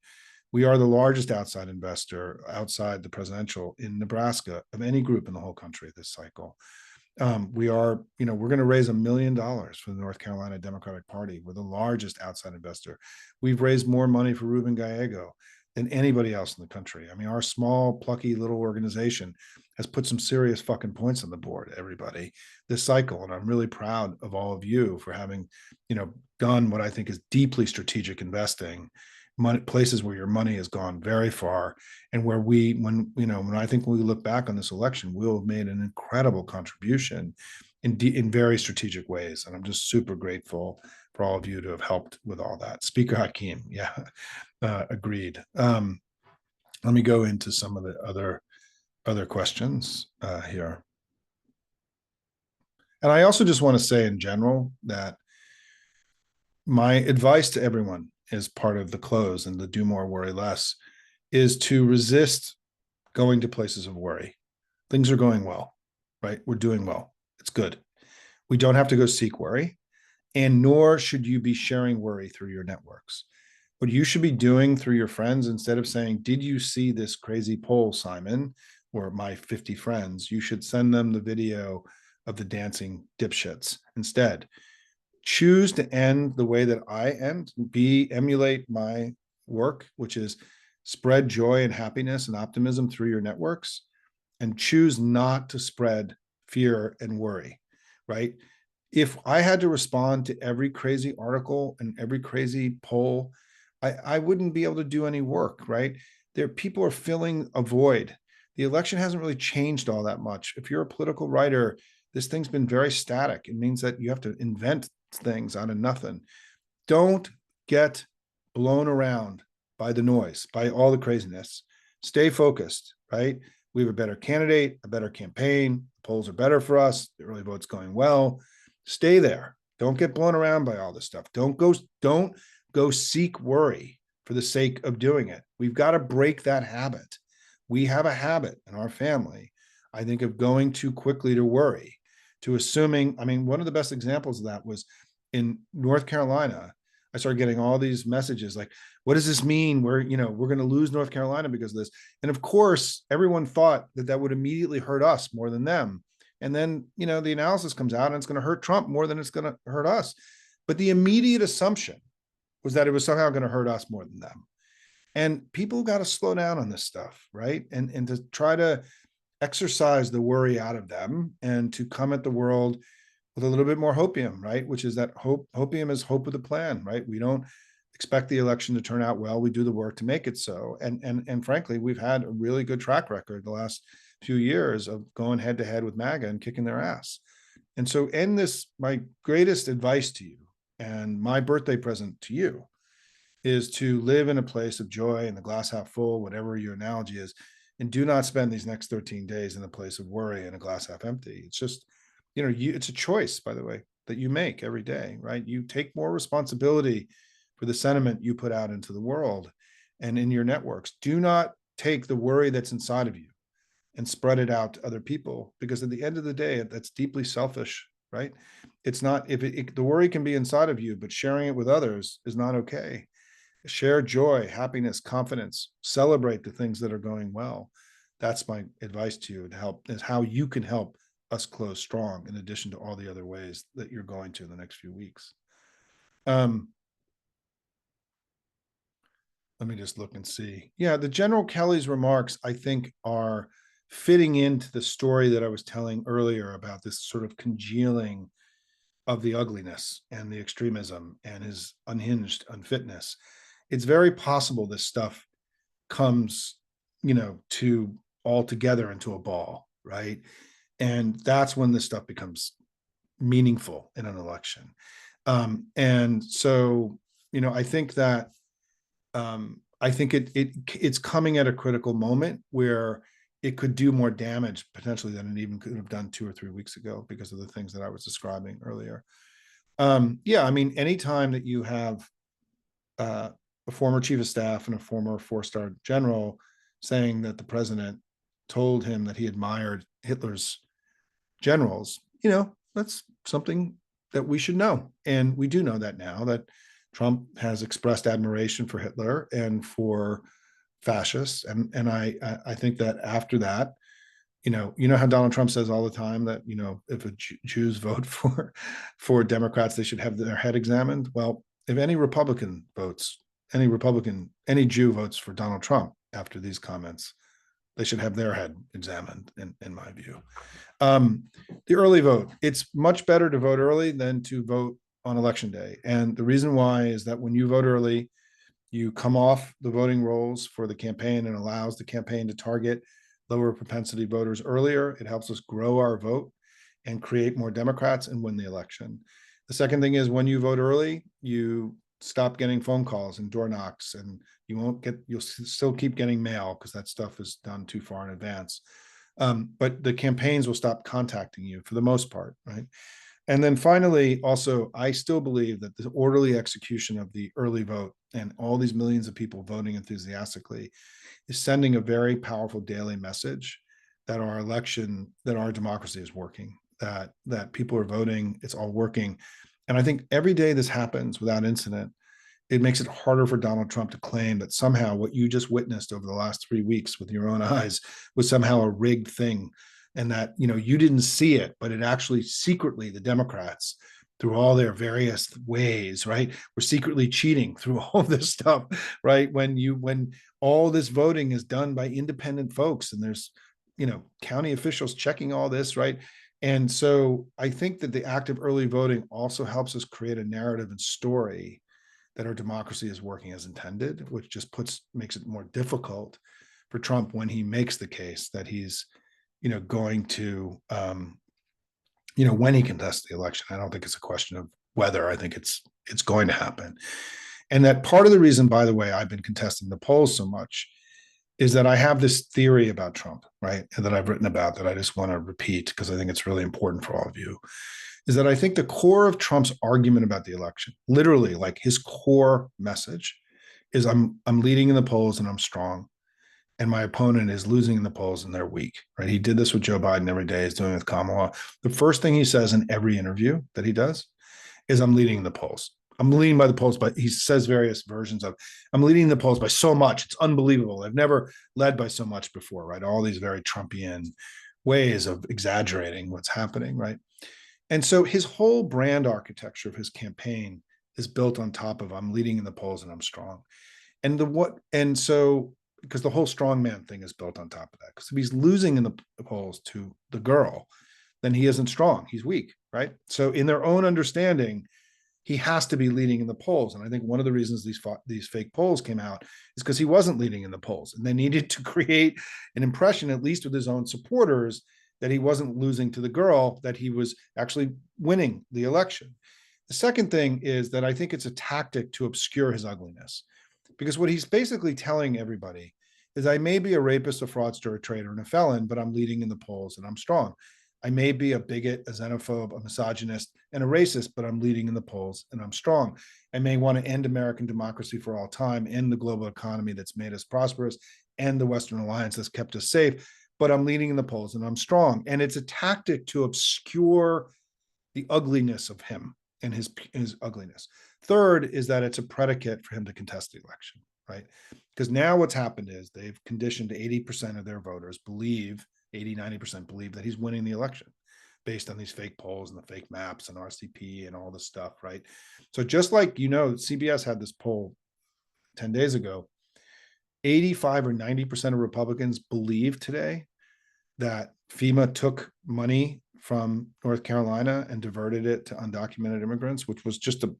We are the largest outside investor outside the presidential in Nebraska of any group in the whole country this cycle. We are, we're going to raise $1 million for the North Carolina Democratic Party. We're the largest outside investor. We've raised more money for Ruben Gallego than anybody else in the country. I mean, our small, plucky little organization has put some serious fucking points on the board, everybody, this cycle. And I'm really proud of all of you for having, done what I think is deeply strategic investing, places where your money has gone very far, and where when I think when we look back on this election, we'll have made an incredible contribution in very strategic ways. And I'm just super grateful for all of you to have helped with all that. Speaker Hakeem, yeah, agreed. Let me go into some of the other questions here. And I also just want to say in general that my advice to everyone as part of the close and the do more, worry less is to resist going to places of worry. Things are going well, right? We're doing well. It's good. We don't have to go seek worry, and nor should you be sharing worry through your networks. What you should be doing through your friends, instead of saying, did you see this crazy poll, Simon, or my 50 friends, you should send them the video of the dancing dipshits. Instead, choose to end the way that I end, emulate my work, which is spread joy and happiness and optimism through your networks, and choose not to spread fear and worry, right? If I had to respond to every crazy article and every crazy poll, I wouldn't be able to do any work, right? People are filling a void. The election hasn't really changed all that much. If you're a political writer, this thing's been very static. It means that you have to invent things out of nothing. Don't get blown around by the noise, by all the craziness. Stay focused, right? We have a better candidate, a better campaign. Polls are better for us. The early vote's going well. Stay there. Don't get blown around by all this stuff. Don't go seek worry for the sake of doing it. We've got to break that habit. We have a habit in our family, I think, of going too quickly to worry, to assuming. I mean, one of the best examples of that was in North Carolina. I started getting all these messages like, what does this mean? We're going to lose North Carolina because of this. And of course, everyone thought that would immediately hurt us more than them. And then, the analysis comes out and it's going to hurt Trump more than it's going to hurt us. But the immediate assumption was that it was somehow going to hurt us more than them. And people got to slow down on this stuff, right? And to try to exercise the worry out of them and to come at the world with a little bit more hopium, right? Which is that hopium is hope with a plan, right? We don't expect the election to turn out well. We do the work to make it so. And frankly, we've had a really good track record the last few years of going head to head with MAGA and kicking their ass. And so my greatest advice to you and my birthday present to you is to live in a place of joy and the glass half full, whatever your analogy is, and do not spend these next 13 days in a place of worry and a glass half empty. It's just, it's a choice, by the way, that you make every day, right? You take more responsibility for the sentiment you put out into the world and in your networks. Do not take the worry that's inside of you and spread it out to other people, because at the end of the day, that's deeply selfish, right? It's not, the worry can be inside of you, but sharing it with others is not okay. Share joy, happiness, confidence, celebrate the things that are going well. That's my advice to you, to help, is how you can help us close strong, in addition to all the other ways that you're going to in the next few weeks. Let me just look and see. Yeah, the General Kelly's remarks, I think, are fitting into the story that I was telling earlier about this sort of congealing of the ugliness and the extremism and his unhinged unfitness. It's very possible this stuff comes, to all together into a ball, right? And that's when this stuff becomes meaningful in an election. And so, I think that it's coming at a critical moment where it could do more damage potentially than it even could have done 2 or 3 weeks ago, because of the things that I was describing earlier. I mean, anytime that you have a former chief of staff and a former 4-star general saying that the president told him that he admired Hitler's generals, that's something that we should know. And we do know that now, that Trump has expressed admiration for Hitler and for fascists. And I think that after that, you know how Donald Trump says all the time that, if Jews vote for Democrats, they should have their head examined. Well, if any any Jew votes for Donald Trump after these comments, they should have their head examined, in my view. Um, the early vote, it's much better to vote early than to vote on election day. And the reason why is that when you vote early, you come off the voting rolls for the campaign and allows the campaign to target lower propensity voters earlier. It helps us grow our vote and create more Democrats and win the election. The second thing is when you vote early, you stop getting phone calls and door knocks, and you'll still keep getting mail because that stuff is done too far in advance. But the campaigns will stop contacting you for the most part, right? And then finally, also, I still believe that the orderly execution of the early vote and all these millions of people voting enthusiastically is sending a very powerful daily message that our democracy is working, that people are voting, it's all working. And I think every day this happens without incident, it makes it harder for Donald Trump to claim that somehow what you just witnessed over the last 3 weeks with your own eyes was somehow a rigged thing, and that you didn't see it, but it actually secretly the Democrats, through all their various ways, right, were secretly cheating through all this stuff, right? When all this voting is done by independent folks, and there's county officials checking all this, right? And so I think that the act of early voting also helps us create a narrative and story that our democracy is working as intended, which just makes it more difficult for Trump when he makes the case that he's, going to, when he contests the election. I don't think it's a question of whether. I think it's going to happen. And that part of the reason, by the way, I've been contesting the polls so much is that I have this theory about Trump, right? And that I've written about that I just want to repeat because I think it's really important for all of you, is that I think the core of Trump's argument about the election, literally like his core message, is I'm leading in the polls and I'm strong, and my opponent is losing in the polls and they're weak, right? He did this with Joe Biden every day. He's doing it with Kamala. The first thing he says in every interview that he does is I'm leading in the polls. I'm leading by the polls, but he says various versions of I'm leading the polls by so much. It's unbelievable. I've never led by so much before, right? All these very Trumpian ways of exaggerating what's happening, right? And so his whole brand architecture of his campaign is built on top of I'm leading in the polls and I'm strong. And so because the whole strongman thing is built on top of that. Because if he's losing in the polls to the girl, then he isn't strong. He's weak, right? So in their own understanding, he has to be leading in the polls. And I think one of the reasons these fake polls came out is because he wasn't leading in the polls, and they needed to create an impression, at least with his own supporters, that he wasn't losing to the girl, that he was actually winning the election. The second thing is that I think it's a tactic to obscure his ugliness, because what he's basically telling everybody is I may be a rapist, a fraudster, a traitor, and a felon, but I'm leading in the polls and I'm strong. I may be a bigot, a xenophobe, a misogynist, and a racist, but I'm leading in the polls and I'm strong. I may want to end American democracy for all time, end the global economy that's made us prosperous, end the Western alliance that's kept us safe, but I'm leading in the polls and I'm strong. And it's a tactic to obscure the ugliness of him and his ugliness. Third is that it's a predicate for him to contest the election, right? Because now what's happened is they've conditioned 80% of their voters believe, 80-90% believe that he's winning the election based on these fake polls and the fake maps and RCP and all this stuff, right? So just like, CBS had this poll 10 days ago, 85 or 90% of Republicans believe today that FEMA took money from North Carolina and diverted it to undocumented immigrants, which was just a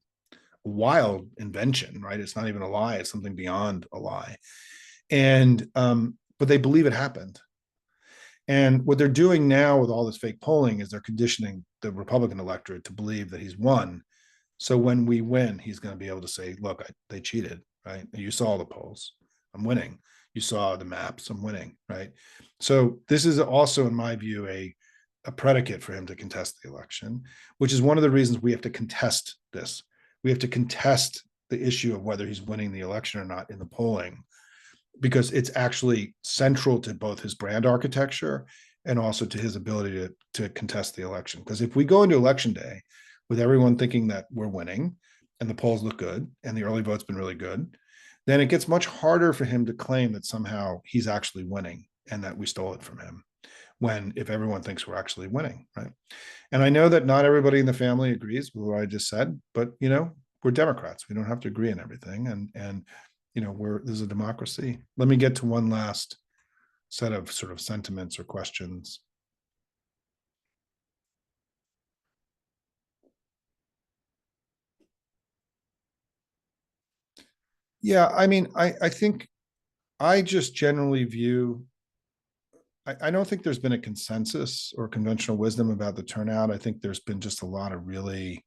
wild invention, right? It's not even a lie. It's something beyond a lie. And, but they believe it happened. And what they're doing now with all this fake polling is they're conditioning the Republican electorate to believe that he's won. So when we win, he's going to be able to say, look, they cheated, right? You saw the polls. I'm winning. You saw the maps. I'm winning, right? So this is also, in my view, a predicate for him to contest the election, which is one of the reasons we have to contest this. We have to contest the issue of whether he's winning the election or not in the polling, because it's actually central to both his brand architecture and also to his ability to contest the election. Because if we go into election day with everyone thinking that we're winning and the polls look good and the early vote's been really good, then it gets much harder for him to claim that somehow he's actually winning and that we stole it from him. when if everyone thinks we're actually winning, right? And I know that not everybody in the family agrees with what I just said, but we're Democrats. We don't have to agree on everything, and we're this is a democracy. Let me get to one last set of sort of sentiments or questions. Yeah, I mean, I think I just generally view. I don't think there's been a consensus or conventional wisdom about the turnout. I think there's been just a lot of really.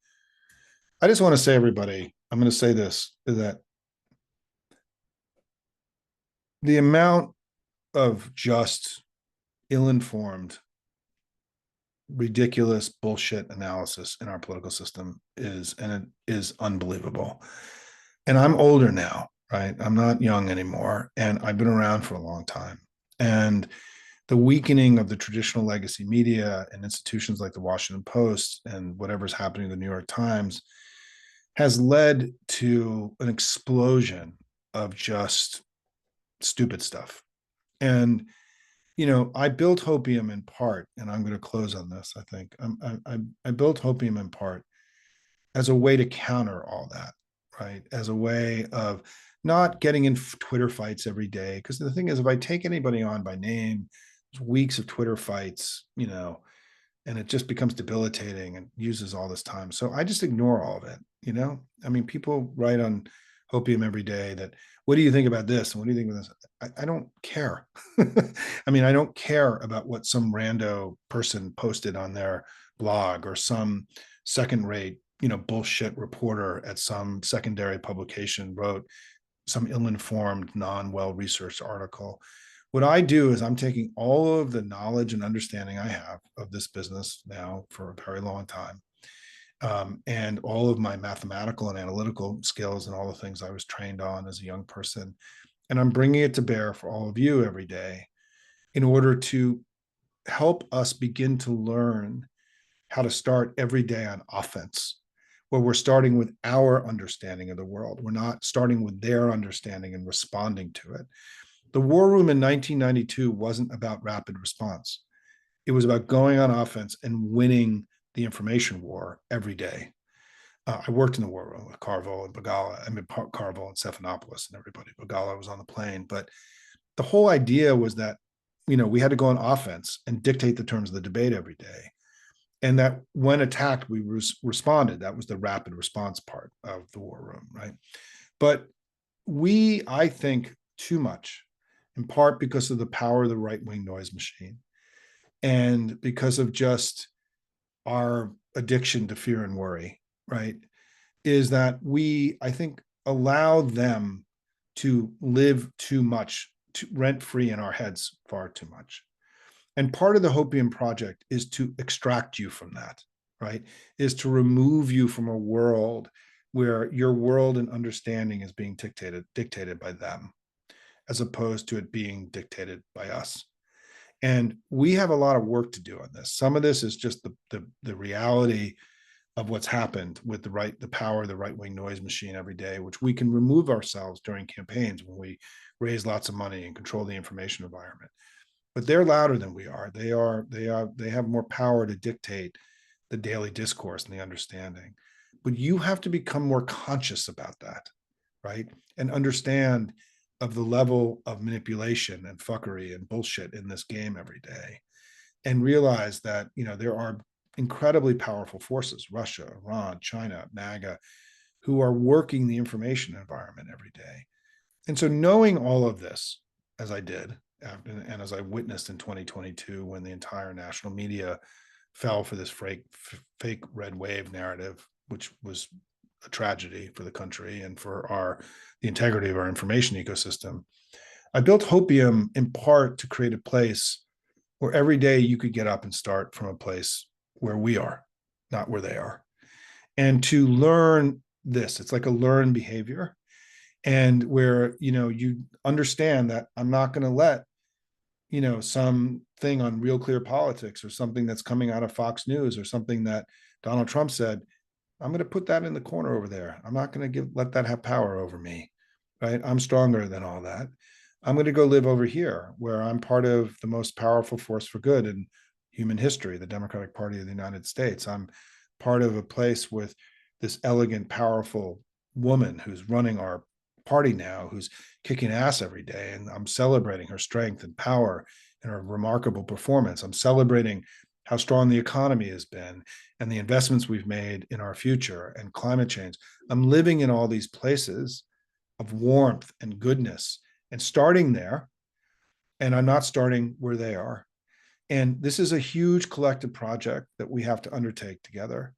I just want to say, everybody, I'm going to say this: that the amount of just ill-informed, ridiculous bullshit analysis in our political system is unbelievable. And I'm older now, right? I'm not young anymore, and I've been around for a long time. And the weakening of the traditional legacy media and institutions like the Washington Post and whatever's happening in the New York Times has led to an explosion of just stupid stuff. And I built Hopium in part, and I'm going to close on this. I think I built Hopium in part as a way to counter all that, right? As a way of not getting in Twitter fights every day. Because the thing is, if I take anybody on by name, weeks of Twitter fights, and it just becomes debilitating and uses all this time. So I just ignore all of it. I mean, people write on Hopium every day that, what do you think about this? And what do you think of this? I don't care. I mean, I don't care about what some rando person posted on their blog or some second rate, bullshit reporter at some secondary publication wrote some ill-informed, non-well-researched article. What I do is I'm taking all of the knowledge and understanding I have of this business now for a very long time, and all of my mathematical and analytical skills and all the things I was trained on as a young person, and I'm bringing it to bear for all of you every day in order to help us begin to learn how to start every day on offense, where we're starting with our understanding of the world. We're not starting with their understanding and responding to it. The war room in 1992 wasn't about rapid response. It was about going on offense and winning the information war every day. I worked in the war room with Carville and Bagala. I mean, Carville and Stephanopoulos and everybody. Bagala was on the plane. But the whole idea was that, we had to go on offense and dictate the terms of the debate every day. And that when attacked, we responded. That was the rapid response part of the war room, right? But I think, too much, in part because of the power of the right-wing noise machine and because of just our addiction to fear and worry, right? Is that I think, allow them to live too much, rent free in our heads far too much. And part of the Hopium project is to extract you from that, right? Is to remove you from a world where your world and understanding is being dictated by them, as opposed to it being dictated by us. And we have a lot of work to do on this. Some of this is just the reality of what's happened with the power of the right-wing noise machine every day, which we can remove ourselves during campaigns when we raise lots of money and control the information environment. But they're louder than we are. They have more power to dictate the daily discourse and the understanding. But you have to become more conscious about that, right? And understand of the level of manipulation and fuckery and bullshit in this game every day, and realize that there are incredibly powerful forces, Russia, Iran, China, MAGA, who are working the information environment every day. And so knowing all of this, as I did, and as I witnessed in 2022, when the entire national media fell for this fake red wave narrative, which was a tragedy for the country and for the integrity of our information ecosystem, I built Hopium in part to create a place where every day you could get up and start from a place where we are, not where they are, and to learn this. It's like a learned behavior, and where you understand that I'm not going to let some thing on Real Clear Politics or something that's coming out of Fox News or something that Donald Trump said, I'm going to put that in the corner over there. I'm not going to let that have power over me, right? I'm stronger than all that. I'm going to go live over here where I'm part of the most powerful force for good in human history, the Democratic Party of the United States. I'm part of a place with this elegant, powerful woman who's running our party now, who's kicking ass every day. And I'm celebrating her strength and power and her remarkable performance. I'm celebrating how strong the economy has been and the investments we've made in our future and climate change. I'm living in all these places of warmth and goodness and starting there. And I'm not starting where they are. And this is a huge collective project that we have to undertake together.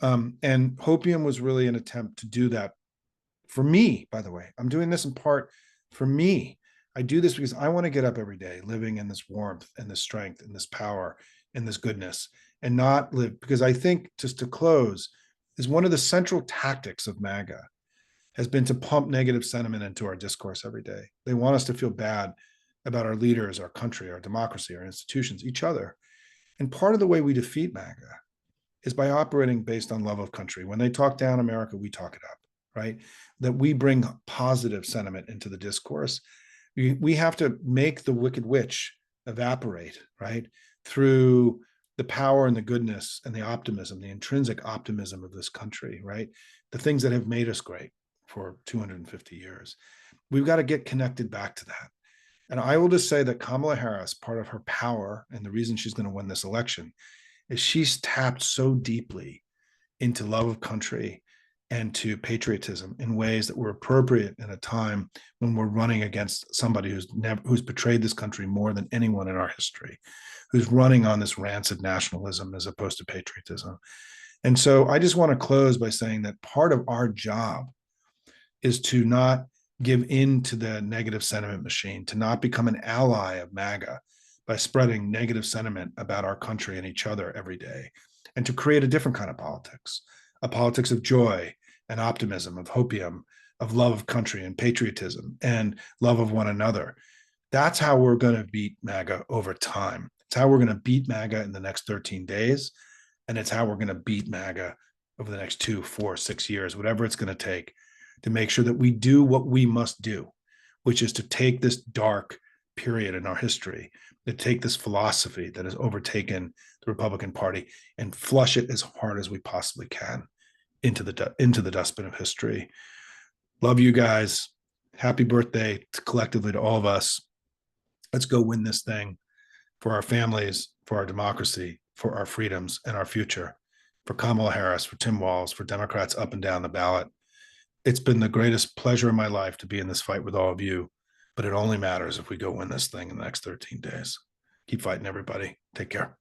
And Hopium was really an attempt to do that for me, by the way. I'm doing this in part for me. I do this because I want to get up every day living in this warmth and this strength and this power and this goodness and not live, because I think, just to close, is one of the central tactics of MAGA has been to pump negative sentiment into our discourse every day. They want us to feel bad about our leaders, our country, our democracy, our institutions, each other. And part of the way we defeat MAGA is by operating based on love of country. When they talk down America, we talk it up, right? That we bring positive sentiment into the discourse. We have to make the wicked witch evaporate, right? Through the power and the goodness and the optimism, the intrinsic optimism of this country, right? The things that have made us great for 250 years. We've got to get connected back to that. And I will just say that Kamala Harris, part of her power and the reason she's going to win this election, is she's tapped so deeply into love of country and to patriotism in ways that were appropriate in a time when we're running against somebody who's betrayed this country more than anyone in our history, who's running on this rancid nationalism as opposed to patriotism. And so I just want to close by saying that part of our job is to not give in to the negative sentiment machine, to not become an ally of MAGA by spreading negative sentiment about our country and each other every day, and to create a different kind of politics, a politics of joy and optimism, of hopium, of love of country and patriotism and love of one another. That's how we're going to beat MAGA over time. It's how we're going to beat MAGA in the next 13 days. And it's how we're going to beat MAGA over the next 2, 4, 6 years, whatever it's going to take, to make sure that we do what we must do, which is to take this dark period in our history, to take this philosophy that has overtaken the Republican Party and flush it as hard as we possibly can into the dustbin of history. Love you guys. Happy birthday collectively to all of us. Let's go win this thing for our families, for our democracy, for our freedoms and our future. For Kamala Harris, for Tim Walz, for Democrats up and down the ballot. It's been the greatest pleasure in my life to be in this fight with all of you, but it only matters if we go win this thing in the next 13 days. Keep fighting, everybody. Take care.